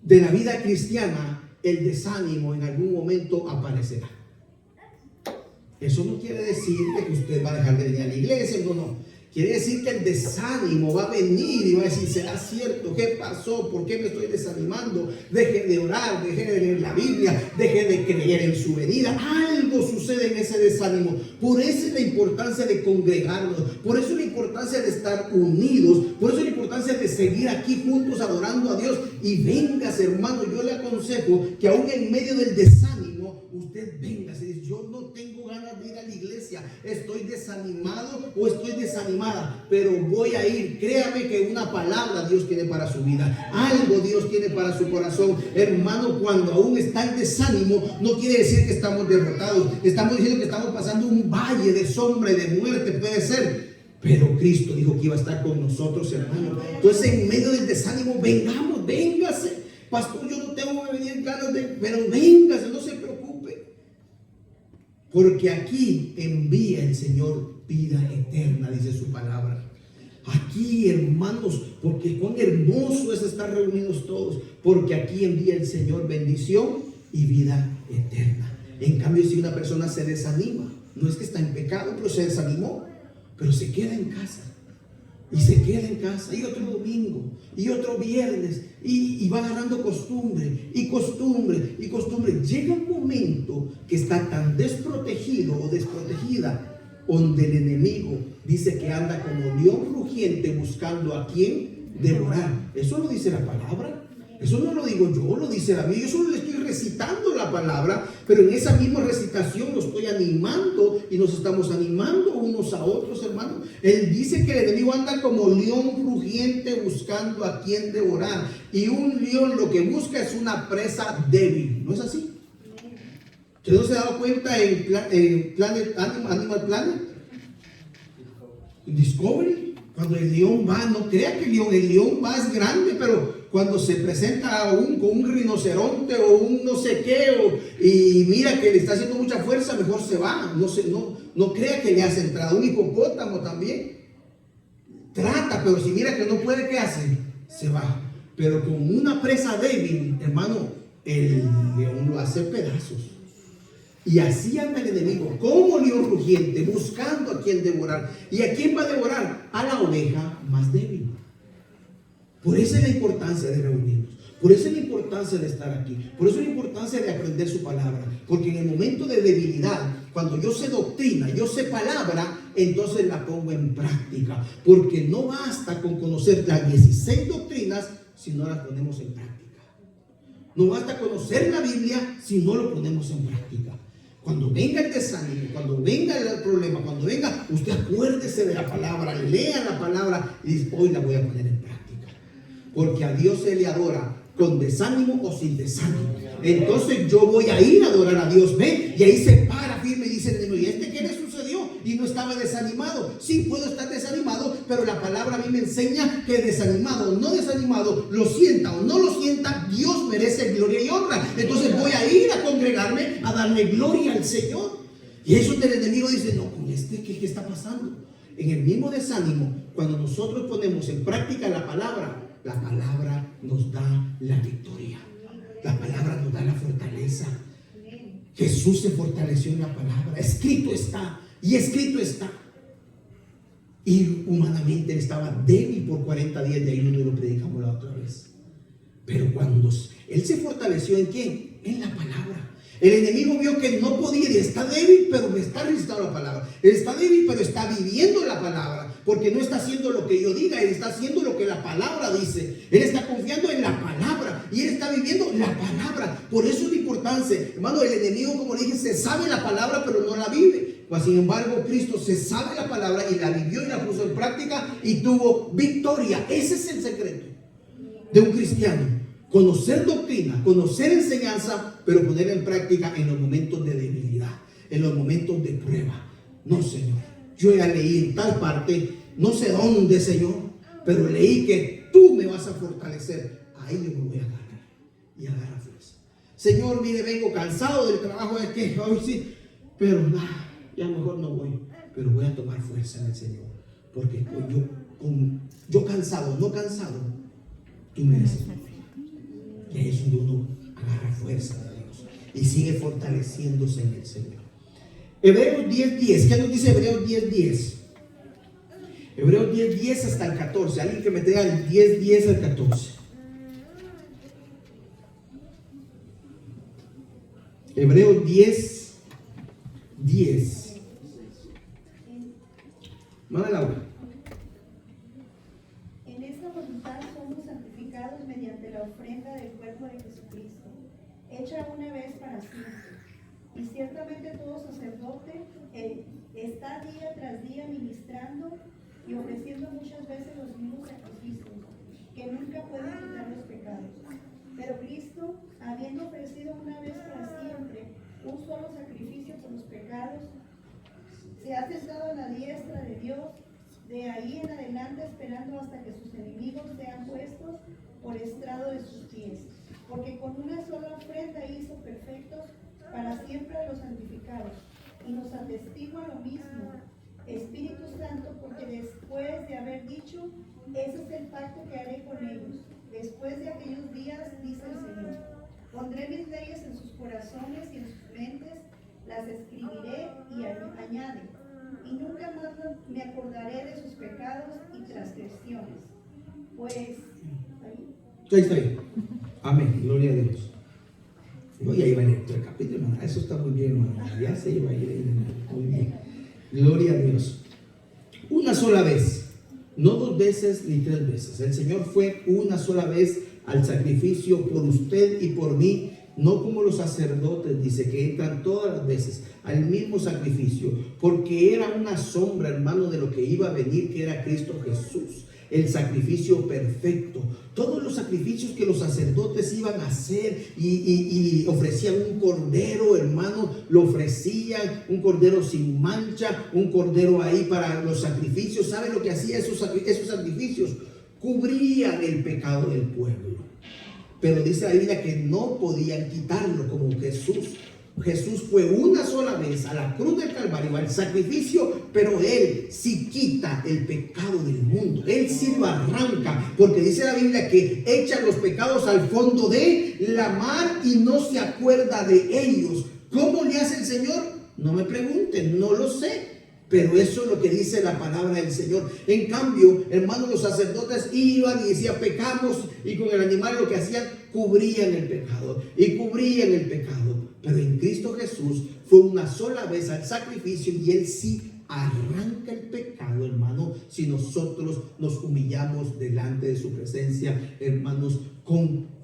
de la vida cristiana, el desánimo en algún momento aparecerá. Eso no quiere decir que usted va a dejar de venir a la iglesia, no. Quiere decir que el desánimo va a venir y va a decir, ¿será cierto? ¿Qué pasó? ¿Por qué me estoy desanimando? Deje de orar, deje de leer la Biblia, deje de creer en su venida. Algo sucede en ese desánimo. Por eso es la importancia de congregarnos. Por eso es la importancia de estar unidos. Por eso es la importancia de seguir aquí juntos adorando a Dios. Y vengas, hermano, yo le aconsejo que aún en medio del desánimo, usted venga, se dice, yo no tengo ganas de ir a la iglesia, estoy desanimado o estoy desanimada, pero voy a ir. Créame que una palabra Dios tiene para su vida, algo Dios tiene para su corazón. Hermano, cuando aún está el desánimo, no quiere decir que estamos derrotados, estamos diciendo que estamos pasando un valle de sombra y de muerte, puede ser. Pero Cristo dijo que iba a estar con nosotros, hermano. Entonces, en medio del desánimo, vengamos, véngase. Pastor, yo no tengo que venir ganas de, pero véngase, no se preocupe. Porque aquí envía el Señor vida eterna, dice su palabra. Aquí, hermanos, porque cuán hermoso es estar reunidos todos. Porque aquí envía el Señor bendición y vida eterna. En cambio, si una persona se desanima, no es que está en pecado, pero se desanimó, pero se queda en casa. Y se queda en casa, y otro domingo, y otro viernes, y va agarrando costumbre, y costumbre, y costumbre. Llega un momento que está tan desprotegido o desprotegida, donde el enemigo dice que anda como león rugiente buscando a quien devorar. Eso lo dice la palabra. Eso no lo digo yo, lo dice la Biblia. Yo solo le estoy recitando la palabra, pero en esa misma recitación lo estoy animando y nos estamos animando unos a otros, hermanos. Él dice que el enemigo anda como león rugiente buscando a quien devorar. Y un león lo que busca es una presa débil. ¿No es así? ¿Usted no se ha dado cuenta en Animal Planet? Discovery. Cuando el león va, no crea que el león va es grande, pero cuando se presenta con un rinoceronte o un no sé qué, y mira que le está haciendo mucha fuerza, mejor se va. No crea que le hace entrada. Un hipopótamo también trata, pero si mira que no puede, ¿qué hace? Se va. Pero con una presa débil, hermano, el león lo hace pedazos. Y así anda el enemigo, como león rugiente, buscando a quien devorar. ¿Y a quién va a devorar? A la oveja más débil. Por eso es la importancia de reunirnos. Por eso es la importancia de estar aquí. Por eso es la importancia de aprender su palabra. Porque en el momento de debilidad, cuando yo sé doctrina, yo sé palabra, entonces la pongo en práctica. Porque no basta con conocer las 16 doctrinas si no las ponemos en práctica. No basta conocer la Biblia si no lo ponemos en práctica. Cuando venga el desánimo, cuando venga el problema, cuando venga, usted acuérdese de la palabra, lea la palabra y dice, hoy la voy a poner en práctica. Porque a Dios se le adora con desánimo o sin desánimo. Entonces yo voy a ir a adorar a Dios, ¿ve? Y ahí se para firme y dice, ¿y este qué le sucedió? Y no estaba desanimado. Sí, puedo estar desanimado, pero la palabra a mí me enseña que desanimado o no desanimado, lo sienta o no lo sienta, Dios merece gloria y honra. Entonces voy a ir a congregarme a darle gloria al Señor. Y eso del enemigo dice, no, con este, ¿qué está pasando? En el mismo desánimo, cuando nosotros ponemos en práctica la palabra nos da la victoria. La palabra nos da la fortaleza. Jesús se fortaleció en la palabra. Escrito está. Y escrito está. Y humanamente él estaba débil por 40 días. De ahí no lo predicamos la otra vez. Pero cuando él se fortaleció, ¿en quién? En la palabra. El enemigo vio que no podía y está débil, pero me está resistiendo la palabra. Él está débil, pero está viviendo la palabra. Porque no está haciendo lo que yo diga, él está haciendo lo que la palabra dice. Él está confiando en la palabra y él está viviendo la palabra. Por eso es la importancia, hermano. El enemigo, como le dije, se sabe la palabra, pero no la vive. Pues, sin embargo, Cristo se sabe la palabra y la vivió y la puso en práctica y tuvo victoria. Ese es el secreto de un cristiano. Conocer doctrina, conocer enseñanza, pero poner en práctica en los momentos de debilidad, en los momentos de prueba. No, Señor, yo ya leí en tal parte, no sé dónde, Señor, pero leí que tú me vas a fortalecer. Ahí yo me voy a agarrar y agarrar fuerza. Señor, mire, vengo cansado del trabajo, es que hoy sí, pero ya mejor no voy, pero voy a tomar fuerza en el Señor, porque yo cansado, no cansado, tú me necesitas. Y ahí es donde uno agarra fuerza de Dios y sigue fortaleciéndose en el Señor. Hebreos 10:10. ¿Qué nos dice Hebreos 10:10? Hebreos 10:10 hasta el 14. Alguien que me traiga el 10:10 al 14. Hebreos 10:10. Manda Laura. En esta voluntad somos santificados mediante la ofrenda del cuerpo de Jesucristo, hecha una vez para siempre. Y ciertamente todo sacerdote está día tras día ministrando y ofreciendo muchas veces los mismos sacrificios, que nunca pueden quitar los pecados. Pero Cristo, habiendo ofrecido una vez para siempre un solo sacrificio por los pecados, se ha sentado a la diestra de Dios, de ahí en adelante esperando hasta que sus enemigos sean puestos por estrado de sus pies. Porque con una sola ofrenda hizo perfectos para siempre a los santificados. Y nos atestigua lo mismo, Espíritu Santo, porque después de haber dicho, ese es el pacto que haré con ellos. Después de aquellos días, dice el Señor, pondré mis leyes en sus corazones y en sus mentes, las escribiré, y añade, y nunca más me acordaré de sus pecados y transgresiones. Pues, Ahí está bien. Amén. Gloria a Dios. No, ya iba en el capítulo, hermano. Eso está muy bien, hermano. Ya se iba a ir. Muy bien. Gloria a Dios. Una sola vez. No 2 veces ni 3 veces. El Señor fue una sola vez al sacrificio por usted y por mí. No como los sacerdotes, dice, que entran todas las veces al mismo sacrificio, porque era una sombra, hermano, de lo que iba a venir, que era Cristo Jesús, el sacrificio perfecto. Todos los sacrificios que los sacerdotes iban a hacer y ofrecían un cordero, hermano, lo ofrecían, un cordero sin mancha, un cordero ahí para los sacrificios. ¿Sabe lo que hacía esos sacrificios? Cubrían el pecado del pueblo. Pero dice la Biblia que no podían quitarlo como Jesús. Jesús fue una sola vez a la cruz del Calvario, al sacrificio, pero Él sí quita el pecado del mundo. Él sí lo arranca, porque dice la Biblia que echa los pecados al fondo de la mar y no se acuerda de ellos. ¿Cómo le hace el Señor? No me pregunten, no lo sé. Pero eso es lo que dice la palabra del Señor. En cambio, hermanos, los sacerdotes iban y decían pecamos, y con el animal lo que hacían, cubrían el pecado y cubrían el pecado. Pero en Cristo Jesús fue una sola vez al sacrificio, y Él sí arranca el pecado, hermano, si nosotros nos humillamos delante de su presencia, hermanos,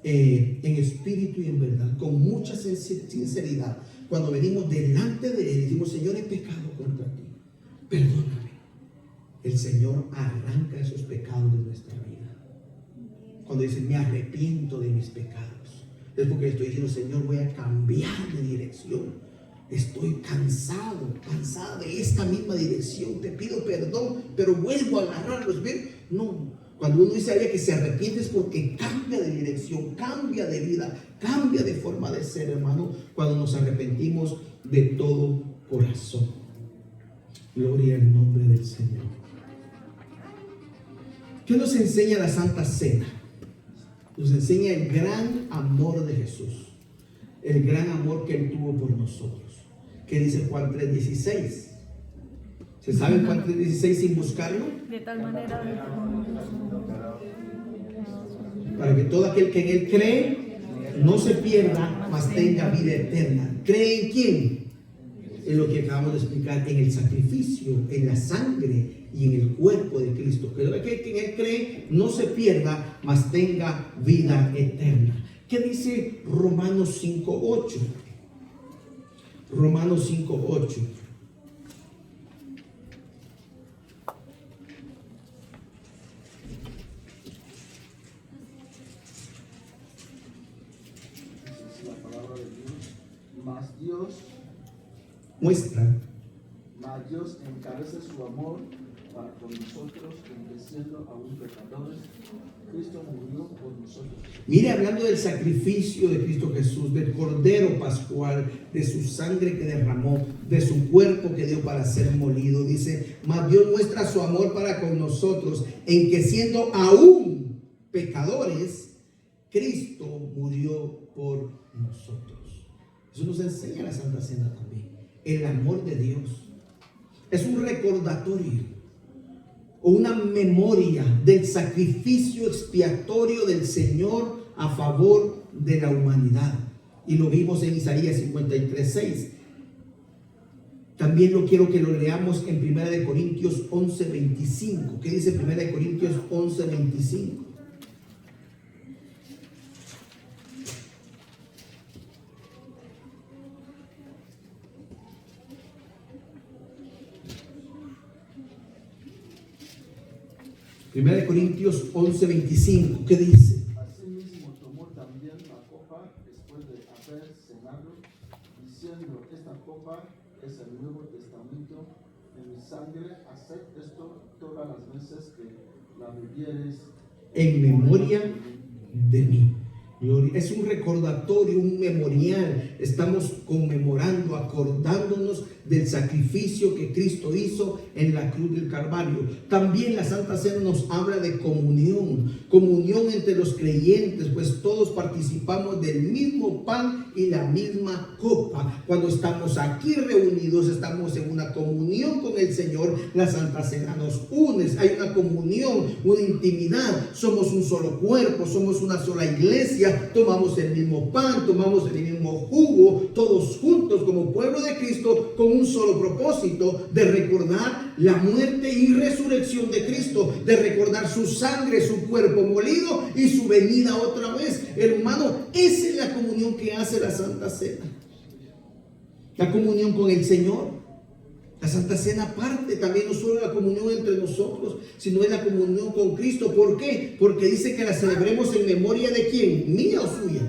en espíritu y en verdad, con mucha sinceridad. Cuando venimos delante de Él y decimos, Señor, he pecado contra ti, perdóname, el Señor arranca esos pecados de nuestra vida. Cuando dicen, me arrepiento de mis pecados, es porque estoy diciendo, Señor, voy a cambiar de dirección. Estoy cansada de esta misma dirección. Te pido perdón, pero vuelvo a agarrarlos. ¿Ven? No. Cuando uno dice a ella que se arrepiente es porque cambia de dirección, cambia de vida, cambia de forma de ser, hermano. Cuando nos arrepentimos de todo corazón. Gloria al nombre del Señor. ¿Qué nos enseña la Santa Cena? Nos enseña el gran amor de Jesús. El gran amor que Él tuvo por nosotros. ¿Qué dice Juan 3:16? ¿Se sabe Juan 3:16 sin buscarlo? De tal manera Para que todo aquel que en Él cree no se pierda, mas tenga vida eterna. ¿Cree en quién? En lo que acabamos de explicar, en el sacrificio, en la sangre y en el cuerpo de Cristo. Que todo aquel que en Él cree no se pierda, mas tenga vida eterna. ¿Qué dice Romanos 5:8? Romanos 5:8. Es la palabra de Dios. Mas Dios encarece su amor para con nosotros, en que siendo aún pecadores, Cristo murió por nosotros. Mire, hablando del sacrificio de Cristo Jesús, del Cordero Pascual, de su sangre que derramó, de su cuerpo que dio para ser molido, dice, mas Dios muestra su amor para con nosotros, en que siendo aún pecadores, Cristo murió por nosotros. Eso nos enseña la Santa Cena también, el amor de Dios. Es un recordatorio o una memoria del sacrificio expiatorio del Señor a favor de la humanidad. Y lo vimos en Isaías 53:6. También lo quiero que lo leamos en 1 Corintios 11:25. ¿Qué dice 1 Corintios 11:25? Primera de Corintios 11:25, ¿qué dice? Asimismo tomó también la copa después de haber cenado, diciendo, esta copa es el Nuevo Testamento en mi sangre, haced esto todas las veces que la bebiereis En memoria de mí. Es un recordatorio, un memorial. Estamos conmemorando, acordándonos del sacrificio que Cristo hizo en la cruz del Calvario. También la Santa Cena nos habla de comunión, comunión entre los creyentes, pues todos participamos del mismo pan y la misma copa. Cuando estamos aquí reunidos, estamos en una comunión con el Señor. La Santa Cena nos une, hay una comunión, una intimidad. Somos un solo cuerpo, somos una sola iglesia. Tomamos el mismo pan, tomamos el mismo jugo, todos juntos como pueblo de Cristo, con un solo propósito: de recordar la muerte y resurrección de Cristo, de recordar su sangre, su cuerpo molido y su venida otra vez. Hermano, esa es la comunión que hace la Santa Cena. La comunión con el Señor. La Santa Cena parte también no solo de la comunión entre nosotros, sino de la comunión con Cristo. ¿Por qué? Porque dice que la celebremos en memoria de ¿quién? ¿Mía o suya?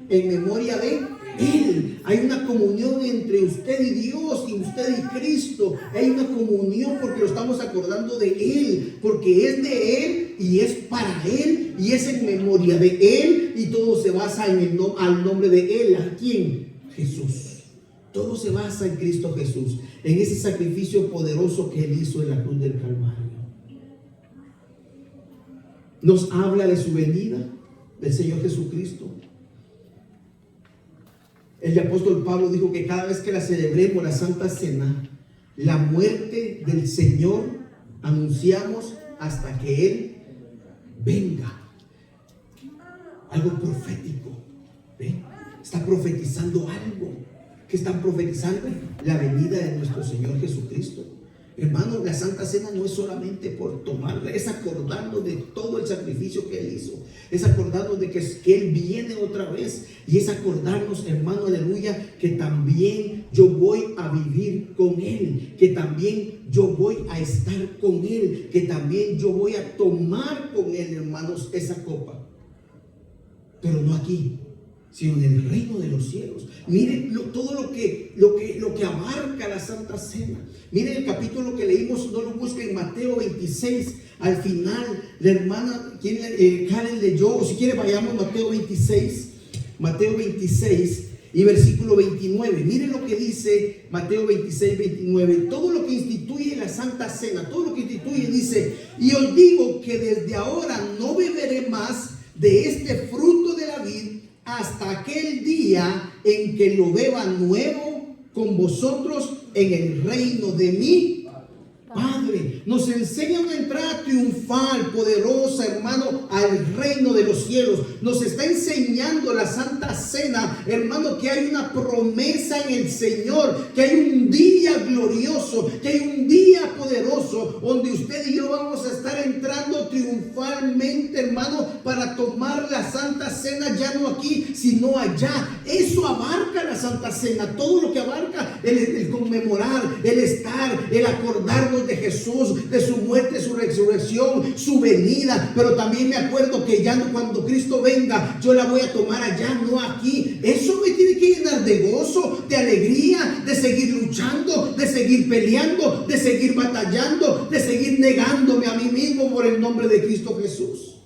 En memoria de Él. Hay una comunión entre usted y Dios, y usted y Cristo. Hay una comunión porque lo estamos acordando de Él, porque es de Él y es para Él y es en memoria de Él, y todo se basa en al nombre de Él. ¿A quién? Jesús. Todo se basa en Cristo Jesús, en ese sacrificio poderoso que Él hizo en la cruz del Calvario. Nos habla de su venida, del Señor Jesucristo. el apóstol Pablo dijo que cada vez que la celebremos, la Santa Cena, la muerte del Señor anunciamos hasta que Él venga. Algo profético. ¿Ve? Está profetizando algo. ¿Qué están profetizando? La venida de nuestro Señor Jesucristo. Hermano, la Santa Cena no es solamente por tomarla, es acordarnos de todo el sacrificio que Él hizo, es acordarnos de que Él viene otra vez, y es acordarnos, hermano, aleluya, que también yo voy a vivir con Él, que también yo voy a estar con Él, que también yo voy a tomar con Él, hermanos, esa copa, pero no aquí, sino en el reino de los cielos. Miren todo lo que abarca la Santa Cena. Miren el capítulo que leímos, no lo busquen, Mateo 26, al final, la hermana, Karen leyó, o si quiere vayamos Mateo 26 y versículo 29. Miren lo que dice Mateo 26, 29. Todo lo que instituye la Santa Cena, todo lo que instituye, dice: y os digo que desde ahora no beberé más de este fruto de la vid hasta aquel día en que lo beba nuevo con vosotros en el reino de mi Padre. Nos enseña una entrada triunfal, poderosa, hermano, al reino de los cielos. Nos está enseñando la Santa Cena, hermano, que hay una promesa en el Señor, que hay un día glorioso, que hay un día poderoso, donde usted y yo vamos a estar entrando triunfalmente, hermano, para tomar la Santa Cena, ya no aquí, sino allá. Eso abarca la Santa Cena, todo lo que abarca el conmemorar, el estar, el acordarnos de Jesús, de su muerte, su resurrección, su venida. Pero también me acuerdo que ya no, cuando Cristo venga, yo la voy a tomar allá, no aquí. Eso me tiene que llenar de gozo, de alegría, de seguir luchando, de seguir peleando, de seguir batallando, de seguir negándome a mí mismo por el nombre de Cristo Jesús.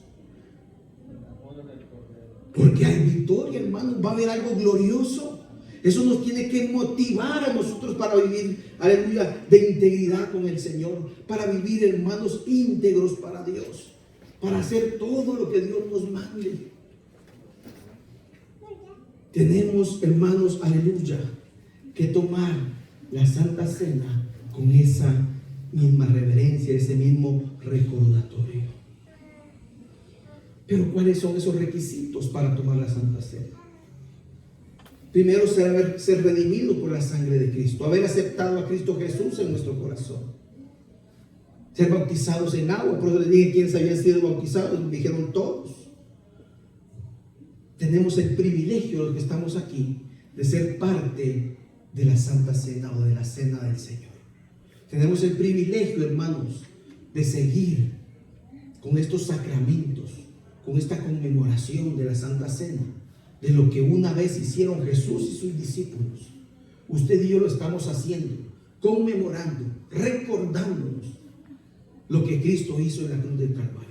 Porque hay victoria, hermano, va a haber algo glorioso. Eso nos tiene que motivar a nosotros para vivir, aleluya, de integridad con el Señor, para vivir, hermanos, íntegros para Dios, para hacer todo lo que Dios nos mande. Tenemos, hermanos, aleluya, que tomar la Santa Cena con esa misma reverencia, ese mismo recordatorio. Pero ¿cuáles son esos requisitos para tomar la Santa Cena? Primero, ser redimido por la sangre de Cristo, haber aceptado a Cristo Jesús en nuestro corazón, ser bautizados en agua. Por eso les dije quiénes habían sido bautizados, me dijeron todos. Tenemos el privilegio, los que estamos aquí, de ser parte de la Santa Cena o de la Cena del Señor. Tenemos el privilegio, hermanos, de seguir con estos sacramentos, con esta conmemoración de la Santa Cena, de lo que una vez hicieron Jesús y sus discípulos. Usted y yo lo estamos haciendo, conmemorando, recordándonos lo que Cristo hizo en la cruz del Calvario.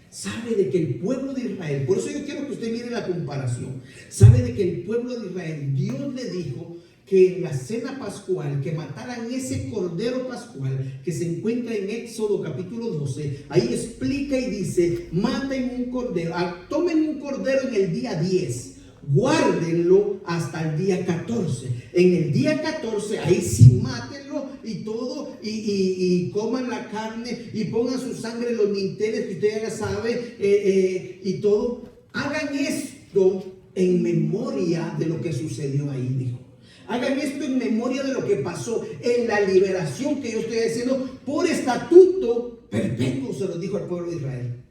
Sabe de que el pueblo de Israel, por eso yo quiero que usted mire la comparación, sabe de que el pueblo de Israel, Dios le dijo que en la cena pascual, que mataran ese cordero pascual que se encuentra en Éxodo capítulo 12, ahí explica y dice: maten un cordero, tomen un cordero en el día 10, guárdenlo hasta el día 14. En el día 14, ahí sí mátenlo y todo, y coman la carne y pongan su sangre en los dinteles, que usted ya sabe, y todo. Hagan esto en memoria de lo que sucedió ahí, dijo. Hagan esto en memoria de lo que pasó en la liberación que yo estoy haciendo por estatuto perpetuo, se lo dijo al pueblo de Israel.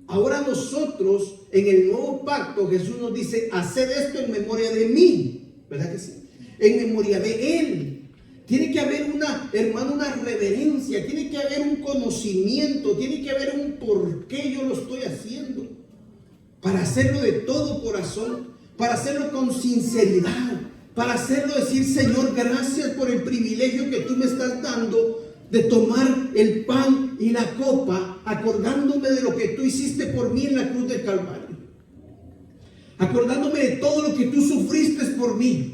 Ahora nosotros, en el nuevo pacto, Jesús nos dice: haced esto en memoria de mí, ¿verdad que sí? En memoria de Él. Tiene que haber una reverencia, tiene que haber un conocimiento, tiene que haber un por qué yo lo estoy haciendo. Para hacerlo de todo corazón, para hacerlo con sinceridad, para hacerlo decir: Señor, gracias por el privilegio que tú me estás dando de tomar el pan y la copa, acordándome de lo que tú hiciste por mí en la cruz del Calvario, acordándome de todo lo que tú sufriste por mí.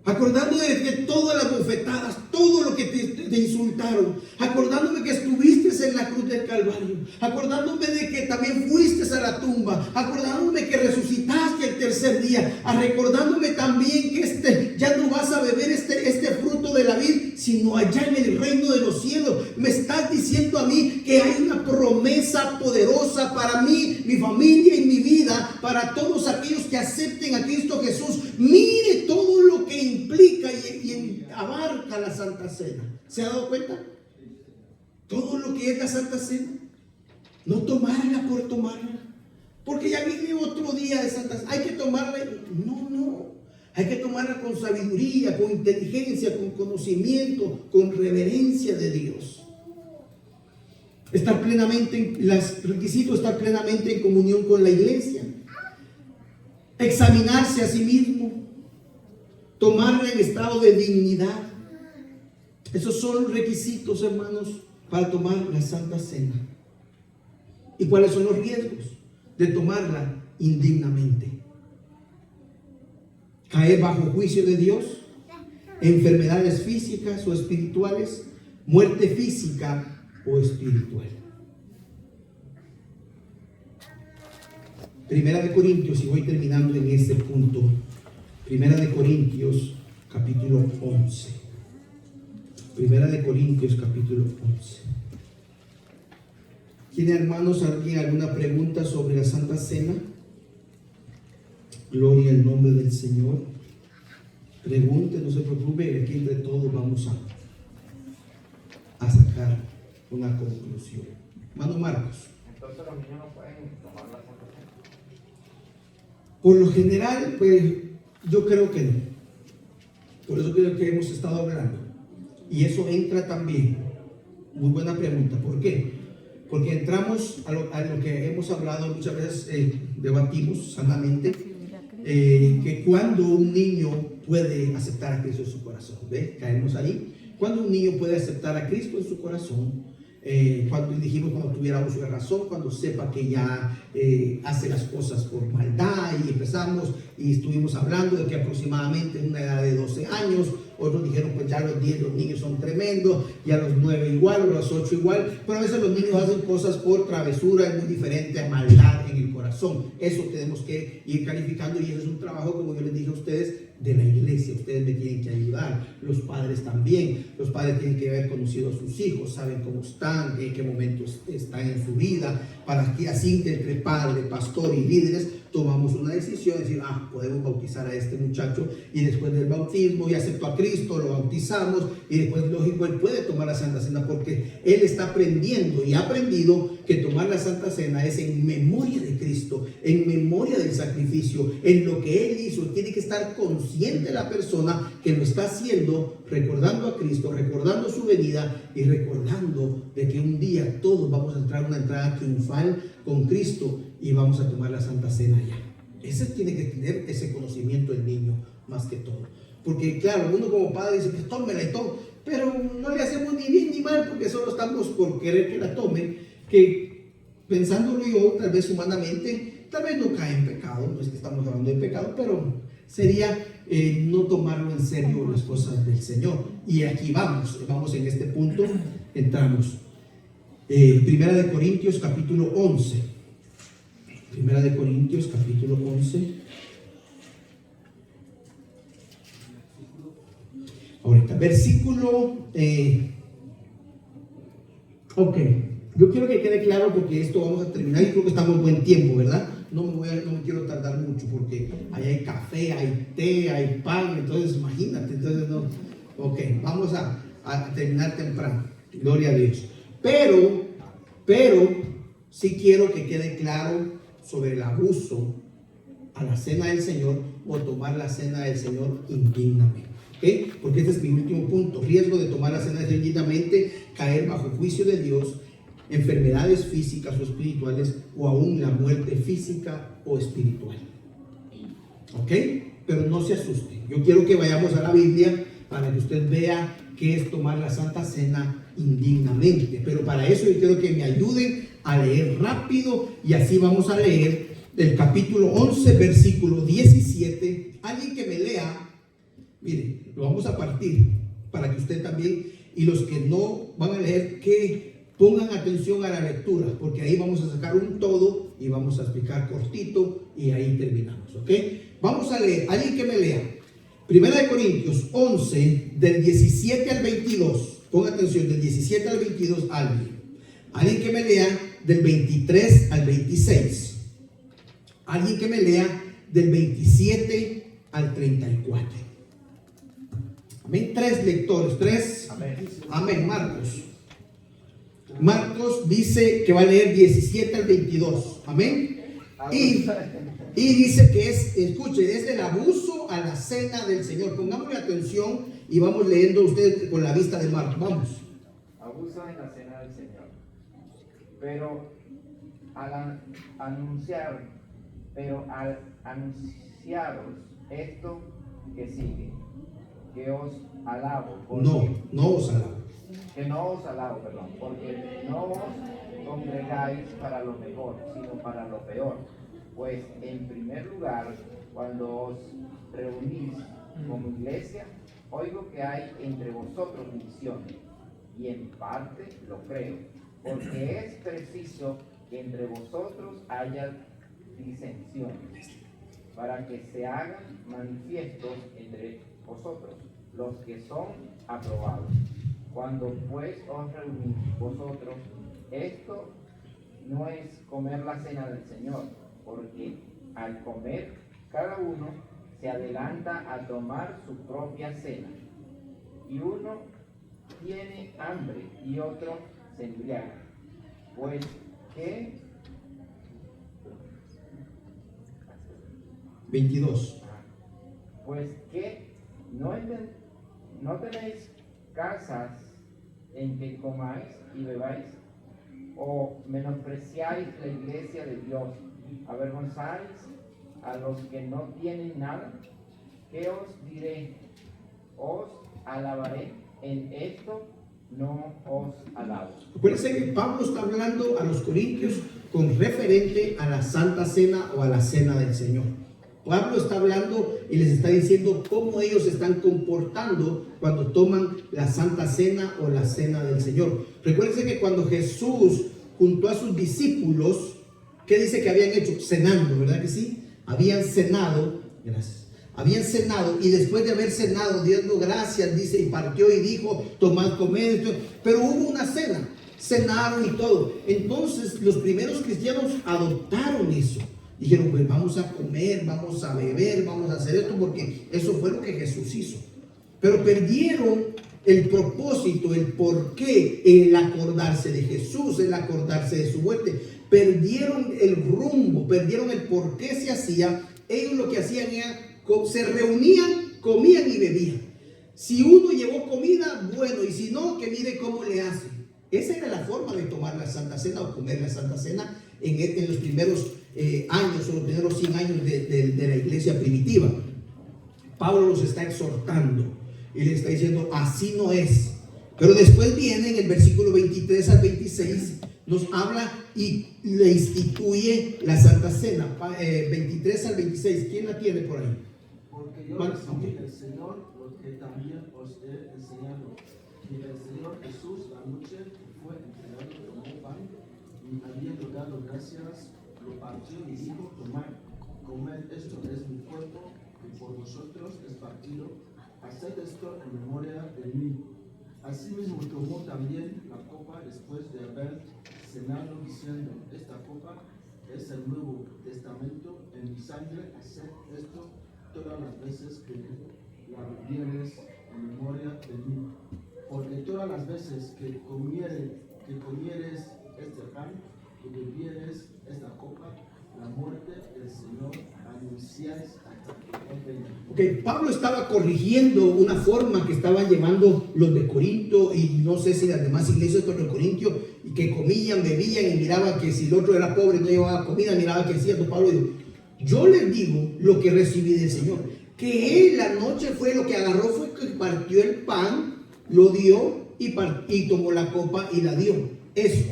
Acordándome de que todas las bofetadas, todo lo que te insultaron, acordándome que estuviste en la cruz del Calvario, acordándome de que también fuiste a la tumba, acordándome que resucitaste el tercer día, recordándome también que ya no vas a beber este fruto de la vid, sino allá en el reino de los cielos. Me estás diciendo a mí que hay una promesa poderosa para mí, mi familia y mi vida, para todos aquellos que acepten a Cristo Jesús. Mire todo lo que implica y abarca la Santa Cena. ¿Se ha dado cuenta? Todo lo que es la Santa Cena. No tomarla por tomarla, porque ya viene otro día de Santa Cena. Hay que tomarla. No. Hay que tomarla con sabiduría, con inteligencia, con conocimiento, con reverencia de Dios. Los requisitos estar plenamente en comunión con la iglesia. Examinarse a sí mismo. Tomarla en estado de dignidad. Esos son los requisitos, hermanos, para tomar la Santa Cena. ¿Y cuáles son los riesgos de tomarla indignamente? Caer bajo juicio de Dios, enfermedades físicas o espirituales, muerte física o espiritual. Primera de Corintios, y voy terminando en este punto. Primera de Corintios, capítulo 11. Primera de Corintios, capítulo 11. ¿Tiene, hermanos, alguien alguna pregunta sobre la Santa Cena? Gloria al nombre del Señor. Pregunte, no se preocupe, aquí entre todos vamos a sacar una conclusión. Hermano Marcos. Entonces los niños no pueden tomar la Santa Cena. Por lo general, pues yo creo que no. Por eso creo que hemos estado hablando. Y eso entra también. Muy buena pregunta. ¿Por qué? Porque entramos a lo que hemos hablado muchas veces, debatimos sanamente, que cuando un niño puede aceptar a Cristo en su corazón. ¿Ve? Caemos ahí. Cuando un niño puede aceptar a Cristo en su corazón, cuando dijimos cuando tuviera uso de razón, cuando sepa que ya hace las cosas por maldad, y empezamos y estuvimos hablando de que aproximadamente en una edad de 12 años, otros dijeron pues ya a los 10 los niños son tremendos, y a los 9 igual, o a los 8 igual, pero a veces los niños hacen cosas por travesura, es muy diferente a maldad en el corazón. Eso tenemos que ir calificando, y eso es un trabajo, como yo les dije a ustedes, de la iglesia. Ustedes me tienen que ayudar, los padres también. Los padres tienen que haber conocido a sus hijos, saben cómo están, en qué momentos están en su vida, para que así entre padre, pastor y líderes tomamos una decisión, decir, podemos bautizar a este muchacho, y después del bautismo y aceptó a Cristo, lo bautizamos, y después, lógico, él puede tomar la Santa Cena, porque él está aprendiendo y ha aprendido que tomar la Santa Cena es en memoria de Cristo, en memoria del sacrificio, en lo que él hizo. Tiene que estar consciente la persona que lo está haciendo, recordando a Cristo, recordando su venida, y recordando de que un día todos vamos a entrar una entrada triunfal con Cristo, y vamos a tomar la Santa Cena ya. Ese tiene que tener ese conocimiento el niño, más que todo. Porque claro, uno como padre dice que tómela y tome, pero no le hacemos ni bien ni mal, porque solo estamos por querer que la tomen, que pensándolo yo, tal vez humanamente, tal vez no cae en pecado. No es que estamos hablando de pecado, pero sería no tomarlo en serio las cosas del Señor. Y aquí vamos en este punto, entramos. Primera de Corintios capítulo 11. Primera de Corintios capítulo 11. Ahorita, versículo ok, yo quiero que quede claro, porque esto vamos a terminar y creo que estamos en buen tiempo, ¿verdad? No me quiero tardar mucho, porque ahí hay café, hay té, hay pan, entonces imagínate, entonces no. Ok, vamos a terminar temprano, gloria a Dios. Pero sí quiero que quede claro sobre el abuso a la cena del Señor, o tomar la cena del Señor indignamente. ¿Okay? Porque este es mi último punto. Riesgo de tomar la cena del Señor indignamente: caer bajo juicio de Dios, enfermedades físicas o espirituales, o aún la muerte física o espiritual. ¿Ok? Pero no se asusten. Yo quiero que vayamos a la Biblia para que usted vea qué es tomar la Santa Cena indignamente. Pero para eso yo quiero que me ayuden a leer rápido, y así vamos a leer del capítulo 11, versículo 17. Alguien que me lea Mire, lo vamos a partir para que usted también y los que no van a leer, que pongan atención a la lectura, porque ahí vamos a sacar un todo y vamos a explicar cortito y ahí terminamos, ¿ok? Vamos a leer, alguien que me lea. Primera de Corintios 11, del 17 al 22. Ponga atención, del 17 al 22, alguien. Alguien que me lea del 23 al 26. Alguien que me lea del 27 al 34. Amén. 3 lectores, 3. Amén. Marcos. Marcos dice que va a leer 17 al 22. Amén. Y dice que es, escuche, es del abuso a la cena del Señor. Pongámosle atención y vamos leyendo usted con la vista de Marcos. Vamos. Abuso en la cena del Señor. Pero al anunciaros esto que sigue, que os alabo. No os alabo. Que no os alabo, perdón, porque no os congregáis para lo mejor, sino para lo peor. Pues en primer lugar, cuando os reunís como iglesia, oigo que hay entre vosotros divisiones, y en parte lo creo, porque es preciso que entre vosotros haya disensiones, para que se hagan manifiestos entre vosotros los que son aprobados. Cuando pues os reunís vosotros, esto no es comer la cena del Señor, porque al comer cada uno se adelanta a tomar su propia cena, y uno tiene hambre y otro se embriaga. Pues que 22. Pues que no tenéis casas en que comáis y bebáis, o menospreciáis la iglesia de Dios, avergonzáis a los que no tienen nada. ¿Qué os diré? Os alabaré, en esto no os alabo. Acuérdense que Pablo está hablando a los corintios con referente a la Santa Cena o a la Cena del Señor. Pablo está hablando y les está diciendo cómo ellos se están comportando cuando toman la Santa Cena o la Cena del Señor. Recuérdense que cuando Jesús juntó a sus discípulos, ¿qué dice que habían hecho? Cenando, ¿verdad que sí? Habían cenado, gracias. Habían cenado y después de haber cenado, dando gracias, dice, y partió y dijo, tomad, comed, pero hubo una cena, cenaron y todo. Entonces los primeros cristianos adoptaron eso. Dijeron, pues vamos a comer, vamos a beber, vamos a hacer esto, porque eso fue lo que Jesús hizo. Pero perdieron el propósito, el porqué, el acordarse de Jesús, el acordarse de su muerte. Perdieron el rumbo, perdieron el por qué se hacía. Ellos lo que hacían era, se reunían, comían y bebían. Si uno llevó comida, bueno, y si no, que mire cómo le hacen. Esa era la forma de tomar la Santa Cena o comer la Santa Cena en los primeros años o los primeros 100 años de la iglesia primitiva. Pablo los está exhortando y les está diciendo, así no es. Pero después viene en el versículo 23 al 26, nos habla y le instituye la Santa Cena. 23 al 26, ¿quién la tiene por ahí? Porque yo recibí del Señor lo que también os he enseñado. Y el Señor Jesús, la noche que fue entregado, tomó pan, y habiendo dado gracias, lo partió y dijo, tomad, comed, esto es mi cuerpo, que por vosotros es partido, haced esto en memoria de mí. Asimismo tomó también la copa después de haber cenado, diciendo, esta copa es el Nuevo Testamento en mi sangre, haced esto todas las veces que la bebiereis en memoria de mí. Porque todas las veces que comieres este pan y bebieres esta copa, la muerte del Señor anunciáis hasta que Él venga. Ok, Pablo estaba corrigiendo una forma que estaban llevando los de Corinto y no sé si las demás iglesias de Corinto, y que comían, bebían y miraba que si el otro era pobre no llevaba comida, miraba que hacía. Pablo dijo, yo les digo lo que recibí del Señor, que él la noche fue lo que agarró, fue que partió el pan, lo dio y tomó la copa y la dio. Eso.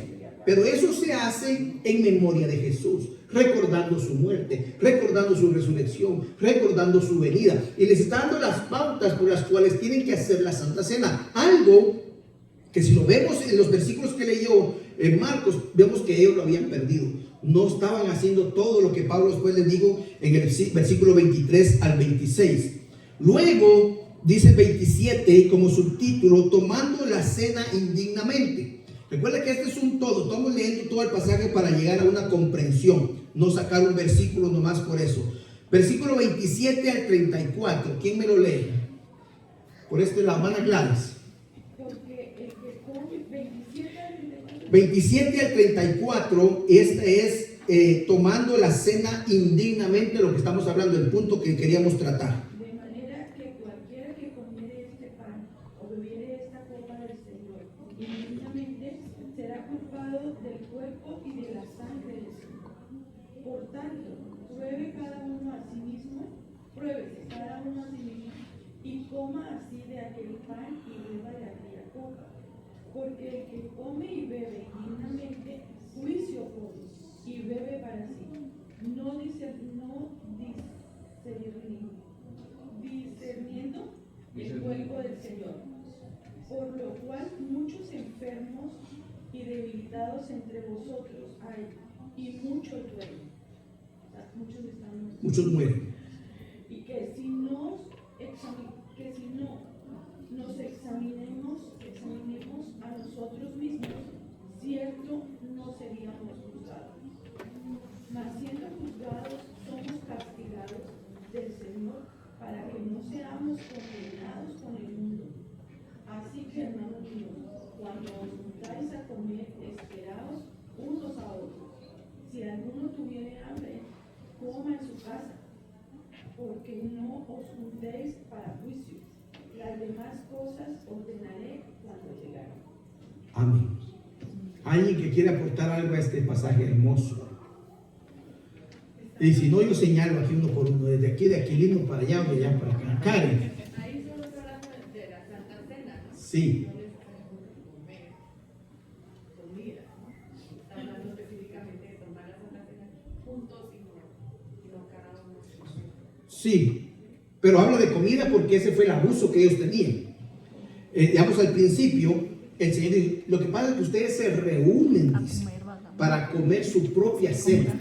Pero eso se hace en memoria de Jesús. recordando su muerte, recordando su resurrección, recordando su venida. Y les está dando las pautas por las cuales tienen que hacer la Santa Cena. Algo que si lo vemos en los versículos que leyó en Marcos, vemos que ellos lo habían perdido. No estaban haciendo todo lo que Pablo después les dijo en el versículo 23 al 26. Luego dice el 27 como subtítulo, tomando la cena indignamente. Recuerda que este es un todo. Estamos leyendo todo el pasaje para llegar a una comprensión, no sacar un versículo nomás por eso. Versículo 27 al 34. ¿Quién me lo lee? Por la hermana Gladys. Porque el que come 27 al 34, este es tomando la cena indignamente, lo que estamos hablando, el punto que queríamos tratar. de manera que cualquiera que comiere este pan o bebiere esta copa del Señor indignamente será culpado del cuerpo y de la sangre del Señor. Por tanto, pruébese cada uno a sí mismo y coma así de aquel pan y beba de aquella copa. Porque el que come y bebe indignamente, juicio come y bebe para sí, no discerniendo el cuerpo del Señor. Por lo cual muchos enfermos y debilitados entre vosotros hay, y muchos duermen. O sea, Muchos mueren. Y que si no nos examinemos a nosotros mismos, cierto no seríamos juzgados. Mas siendo juzgados, somos castigados del Señor para que no seamos condenados con el mundo. Así que, hermanos míos, cuando os juntáis a comer, esperaos unos a otros. Si alguno tuviere hambre, coma en su casa, porque no os juntéis para juicio. Las demás cosas ordenaré cuando llegare. Amén. ¿Alguien que quiere aportar algo a este pasaje hermoso? Y si no, yo señalo aquí uno por uno, desde aquí de Aquilino para allá, de allá para acá. Karen. Ahí solo está hablando de la Santa Cena, ¿no? Sí. No es comer comida, ¿no? Está hablando específicamente de tomar la Santa Cena juntos y no cada uno. Sí, pero habla de comida porque ese fue el abuso que ellos tenían. Digamos al principio, el Señor dijo, lo que pasa es que ustedes se reúnen, dice, para comer su propia cena.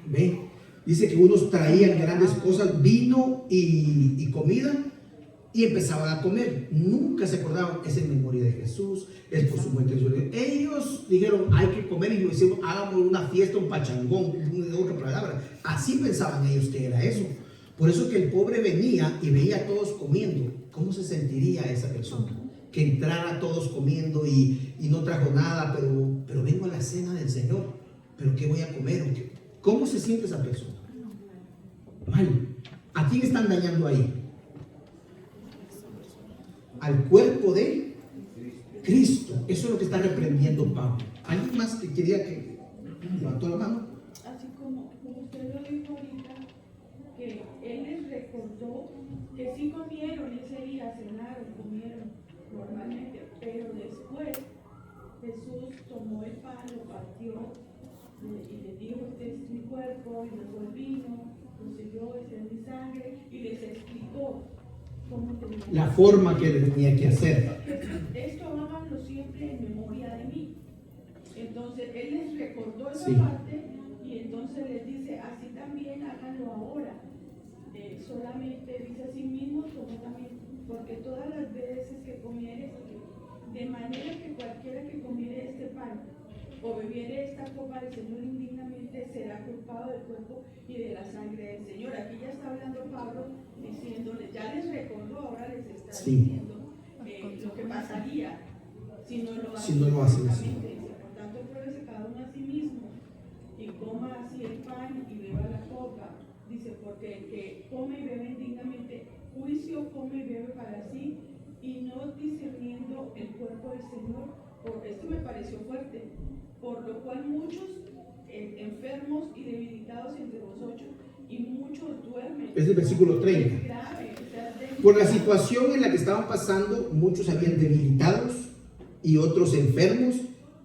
¿Ven? Dice que unos traían grandes cosas, vino y comida, y empezaban a comer. Nunca se acordaban, es en memoria de Jesús, es por su muerte. Ellos dijeron, hay que comer, y decimos, hagamos una fiesta, un pachangón, otra palabra. Así pensaban ellos que era eso. Por eso que el pobre venía y veía a todos comiendo. ¿Cómo se sentiría esa persona? Que entrara todos comiendo y no trajo nada, pero vengo a la cena del Señor. ¿Pero qué voy a comer? ¿Cómo se siente esa persona? Mal. ¿A quién están dañando ahí? Al cuerpo de Cristo. Eso es lo que está reprendiendo Pablo. ¿Alguien más que quería que levantó la mano? Así como usted lo dijo ahorita, que él les recordó que sí comieron ese día, cenaron, comieron normalmente, pero después Jesús tomó el pan, lo partió y les dijo, este es mi cuerpo, y luego el vino, lo selló, esta es mi sangre, y les explicó cómo tenía La forma que le tenía que hacer. esto háganlo siempre en memoria de mí. Entonces él les recordó esa Sí. parte y entonces les dice, así también háganlo ahora. Solamente dice así mismo, como también, porque todas las veces que comieres, de manera que cualquiera que comiere este pan o bebiere esta copa del Señor indignamente será culpado del cuerpo y de la sangre del Señor. Aquí ya está hablando Pablo diciéndoles, ya les recordó, ahora les está diciendo lo que pasaría si no lo hacen. Si no lo hacen así. Por tanto, pruébese cada uno a sí mismo y coma así el pan y beba la copa. Dice, porque el que come y bebe indignamente, juicio come y bebe para sí, y no discerniendo el cuerpo del Señor. Esto me pareció fuerte. Por lo cual muchos enfermos y debilitados entre vosotros, y muchos duermen. Es el versículo 30. Es grave, o sea, Por la situación en la que estaban pasando, muchos habían debilitados y otros enfermos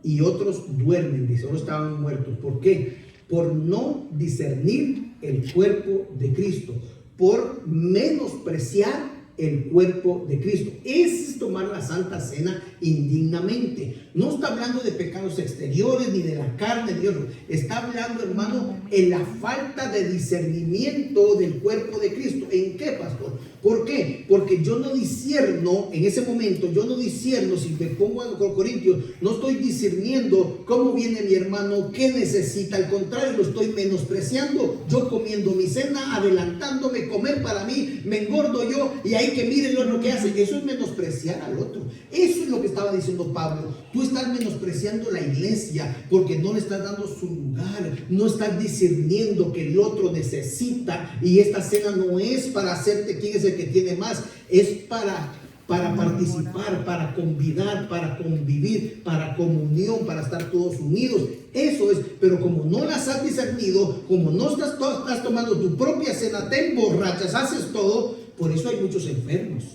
y otros duermen, dice, otros estaban muertos. ¿Por qué? por no discernir el cuerpo de Cristo, por menospreciar el cuerpo de Cristo. Ese es tomar la Santa Cena indignamente. No está hablando de pecados exteriores ni de la carne de Dios. Está hablando, hermano, en la falta de discernimiento del cuerpo de Cristo. ¿En qué, pastor? ¿Por qué? Porque yo no discierno, en ese momento, yo no discierno, si me pongo a Corintios, no estoy discerniendo cómo viene mi hermano, qué necesita. Al contrario, lo estoy menospreciando. Yo comiendo mi cena, adelantándome, comer para mí, me engordo yo, y ahí que miren lo que hace. Eso es menospreciar al otro. Eso es lo que estaba diciendo Pablo. Tú estás menospreciando la iglesia porque no le estás dando su lugar, no estás discerniendo que el otro necesita, y esta cena no es para hacerte quién es el que tiene más, es para participar, para convidar, para convivir, para comunión, para estar todos unidos. Eso es. Pero como no las has discernido, como no estás tomando tu propia cena, te emborrachas, haces todo, por eso hay muchos enfermos,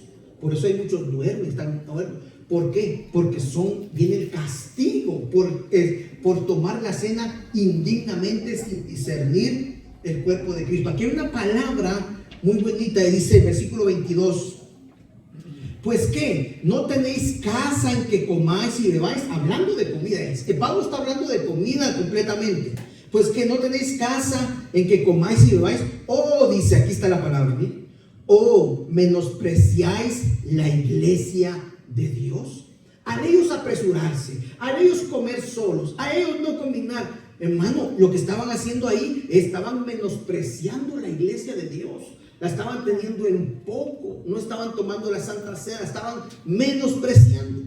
por eso hay muchos duermen, están muertos. ¿Por qué? Porque viene el castigo por tomar la cena indignamente sin discernir el cuerpo de Cristo. Aquí hay una palabra muy bonita, dice el versículo 22. Pues que no tenéis casa en que comáis y bebáis, hablando de comida. Pablo está hablando de comida completamente. Pues que no tenéis casa en que comáis y bebáis. Dice, aquí está la palabra, ¿sí? Menospreciáis la iglesia de Dios. A ellos apresurarse, a ellos comer solos, a ellos no combinar. Hermano, lo que estaban haciendo ahí, estaban menospreciando la iglesia de Dios. La estaban teniendo en poco, no estaban tomando la Santa Cena, estaban menospreciando.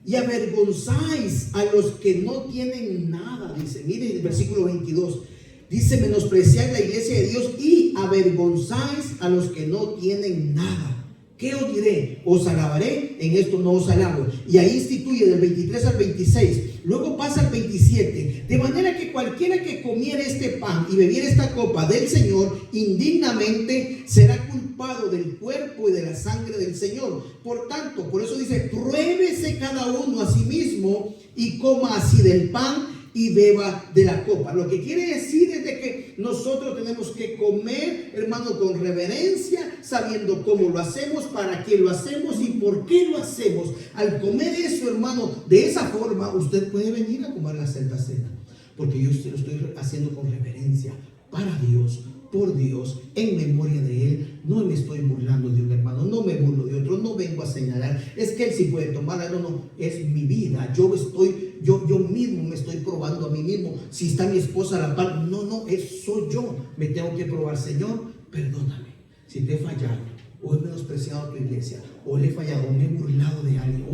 Y avergonzáis a los que no tienen nada, dice. Miren el versículo 22. Dice, menospreciáis la iglesia de Dios y avergonzáis a los que no tienen nada. ¿Qué os diré? ¿Os alabaré? En esto no os alabo. Y ahí instituye del 23 al 26. Luego pasa al 27. De manera que cualquiera que comiera este pan y bebiera esta copa del Señor indignamente será culpado del cuerpo y de la sangre del Señor. Por tanto, por eso dice, pruébese cada uno a sí mismo y coma así del pan y beba de la copa. Lo que quiere decir es de que nosotros tenemos que comer, hermano, con reverencia, sabiendo cómo lo hacemos, para qué lo hacemos y por qué lo hacemos. Al comer eso, hermano, de esa forma, usted puede venir a comer la Santa Cena, porque yo lo estoy haciendo con reverencia para Dios, por Dios, en memoria de Él. No me estoy burlando de un hermano, no me burlo de otro, no vengo a señalar, es que él sí puede tomar, no, es mi vida. Yo mismo me estoy probando a mí mismo. Si está mi esposa a la par, no, soy yo, me tengo que probar. Señor, perdóname si te he fallado, o he menospreciado tu iglesia, o le he fallado, o me he burlado de alguien,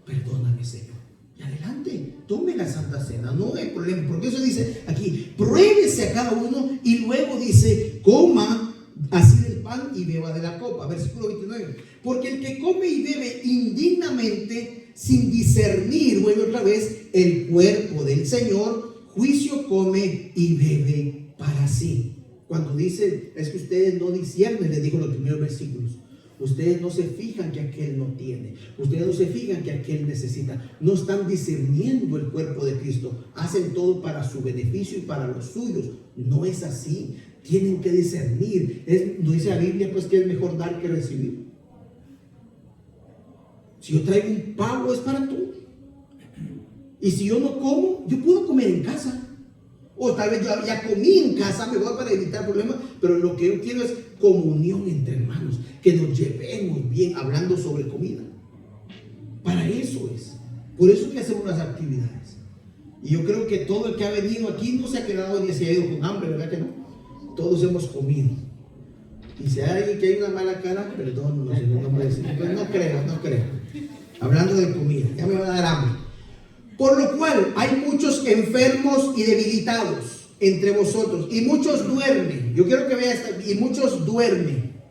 perdóname, Señor. Y adelante, tome la Santa Cena, no hay problema, porque eso dice aquí, pruébese a cada uno, y luego dice, coma así del pan y beba de la copa. Versículo 29. Porque el que come y bebe indignamente, sin discernir, vuelve otra vez, el cuerpo del Señor, juicio come y bebe para sí. Cuando dice, es que ustedes no disciernen, les digo los primeros versículos. Ustedes no se fijan que aquel no tiene. Ustedes no se fijan que aquel necesita. No están discerniendo el cuerpo de Cristo. Hacen todo para su beneficio y para los suyos. No es así. Tienen que discernir. No dice la Biblia pues que es mejor dar que recibir. Si yo traigo un pavo es para tú. Y si yo no como, yo puedo comer en casa. O tal vez yo ya comí en casa, me voy para evitar problemas, pero lo que yo quiero es comunión entre hermanos, que nos llevemos bien hablando sobre comida. Para eso es. Por eso es que hacemos las actividades. Y yo creo que todo el que ha venido aquí no se ha quedado ni se ha ido con hambre, ¿verdad que no? Todos hemos comido. Y si hay alguien que hay una mala cara, perdón, no sé, no creo. Hablando de comida, ya me va a dar hambre. Por lo cual hay muchos enfermos y debilitados entre vosotros, y muchos duermen. Yo quiero que veas, y muchos duermen.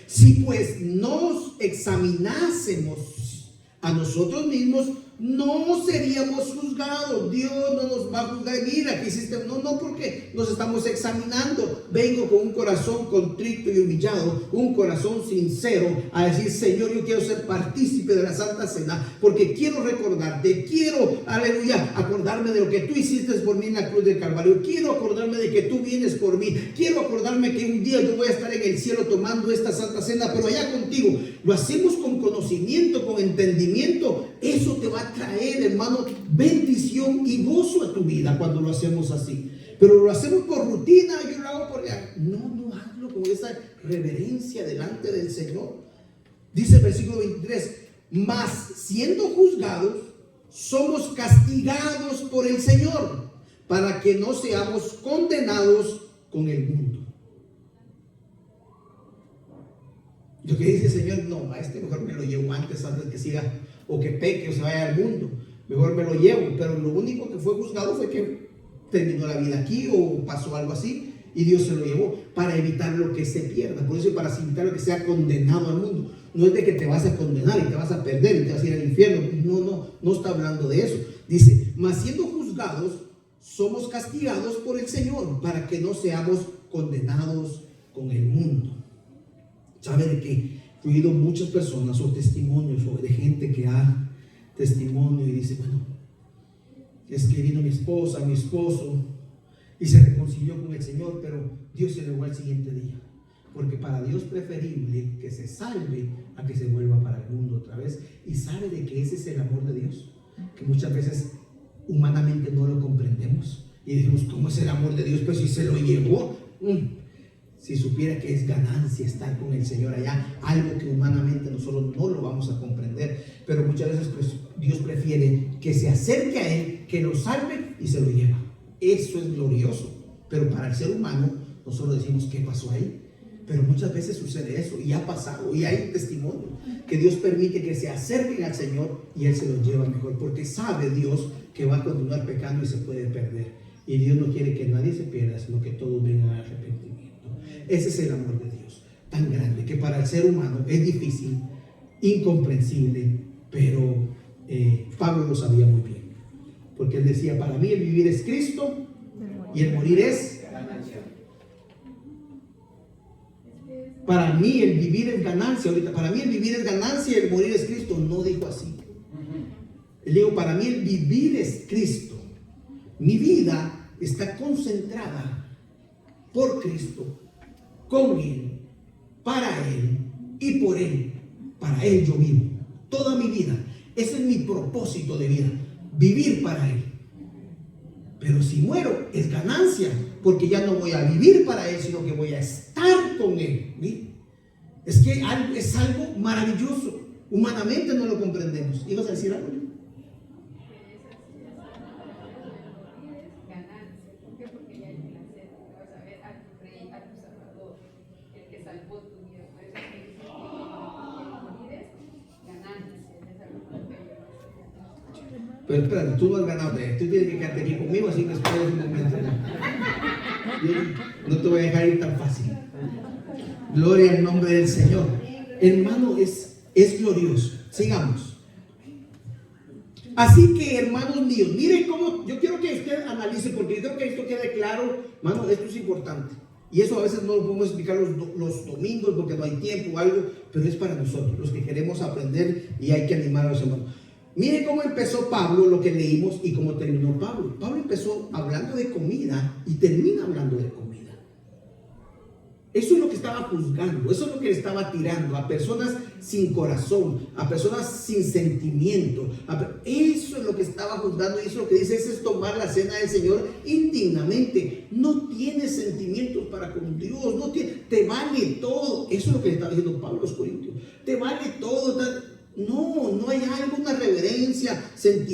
Si pues nos examinásemos a nosotros mismos, no seríamos juzgados. Dios no nos va a juzgar. Mira que hiciste. No, porque nos estamos examinando. Vengo con un corazón contrito y humillado, un corazón sincero, a decir: Señor, yo quiero ser partícipe de la Santa Cena, porque quiero recordarte, quiero, aleluya, acordarme de lo que tú hiciste por mí en la cruz del Calvario. Quiero acordarme de que tú vienes por mí. Quiero acordarme que un día yo voy a estar en el cielo tomando esta Santa Cena, pero allá contigo. Lo hacemos con conocimiento, con entendimiento. Eso te va a traer, hermano, bendición y gozo a tu vida cuando lo hacemos así. Pero lo hacemos por rutina. Yo lo hago por... No, hazlo con esa reverencia delante del Señor. Dice el versículo 23: mas siendo juzgados, somos castigados por el Señor, para que no seamos condenados con el mundo. Lo que dice el Señor: no, a este mejor me lo llevo antes que siga o que peque o se vaya al mundo. Mejor me lo llevo. Pero lo único que fue juzgado fue que terminó la vida aquí o pasó algo así, y Dios se lo llevó para evitar lo que se pierda. Por eso, para evitar lo que sea condenado al mundo. No es de que te vas a condenar y te vas a perder y te vas a ir al infierno. No está hablando de eso. Dice: mas siendo juzgados, somos castigados por el Señor, para que no seamos condenados con el mundo. ¿Sabe de qué? He oído muchas personas o testimonios de gente que da testimonio y dice: bueno, es que vino mi esposa, mi esposo, y se reconcilió con el Señor, pero Dios se lo llevó al siguiente día. Porque para Dios es preferible que se salve a que se vuelva para el mundo otra vez. Y sabe de que ese es el amor de Dios, que muchas veces humanamente no lo comprendemos. Y decimos: ¿cómo es el amor de Dios? Pues si se lo llevó. Si supiera que es ganancia estar con el Señor allá, algo que humanamente nosotros no lo vamos a comprender. Pero muchas veces pues, Dios prefiere que se acerque a Él, que lo salve y se lo lleva. Eso es glorioso. Pero para el ser humano, nosotros decimos: ¿qué pasó ahí? Pero muchas veces sucede eso, y ha pasado, y hay testimonio que Dios permite que se acerquen al Señor y Él se los lleva mejor, porque sabe Dios que va a continuar pecando y se puede perder. Y Dios no quiere que nadie se pierda, sino que todos vengan al arrepentimiento. Ese es el amor de Dios, tan grande, que para el ser humano es difícil, incomprensible, pero Pablo lo sabía muy bien, porque él decía: para mí el vivir es Cristo y el morir es ganancia. Para mí el vivir es ganancia. Ahorita, para mí el vivir es ganancia y el morir es Cristo. No dijo así. Él dijo: para mí el vivir es Cristo. Mi vida está concentrada por Cristo, con Él, para Él y por Él. Para Él yo vivo toda mi vida. Ese es mi propósito de vida, vivir para Él. Pero si muero es ganancia, porque ya no voy a vivir para Él, sino que voy a estar con Él. ¿Sí? Es que es algo maravilloso. Humanamente no lo comprendemos. ¿Ibas a decir algo? Porque ya hay una cena, vas a ver a tu Rey, a tu Salvador, el que salvó tu vida. Por eso es que dice que morir es ganancia, es algo Pero espérate, tú no has ganado, tú tienes que quedarte aquí conmigo, así que espera un momento. Yo no te voy a dejar ir tan fácil. Gloria al nombre del Señor. Hermano, es glorioso. Sigamos. Así que, hermanos míos, miren cómo, yo quiero que usted analice, porque yo creo que esto quede claro. Hermano, esto es importante. Y eso a veces no lo podemos explicar los domingos porque no hay tiempo o algo, pero es para nosotros, los que queremos aprender, y hay que animar a los hermanos. Mire cómo empezó Pablo, lo que leímos, y cómo terminó Pablo. Pablo empezó hablando de comida y termina hablando de comida. Eso es lo que estaba juzgando, eso es lo que le estaba tirando a personas sin corazón, a personas sin sentimiento. Eso es lo que estaba juzgando, y eso es lo que dice: es tomar la cena del Señor indignamente. No tienes sentimientos para con Dios, te vale todo. Eso es lo que le estaba diciendo Pablo a los Corintios. Te vale todo. No hay algo, una reverencia, sentimiento.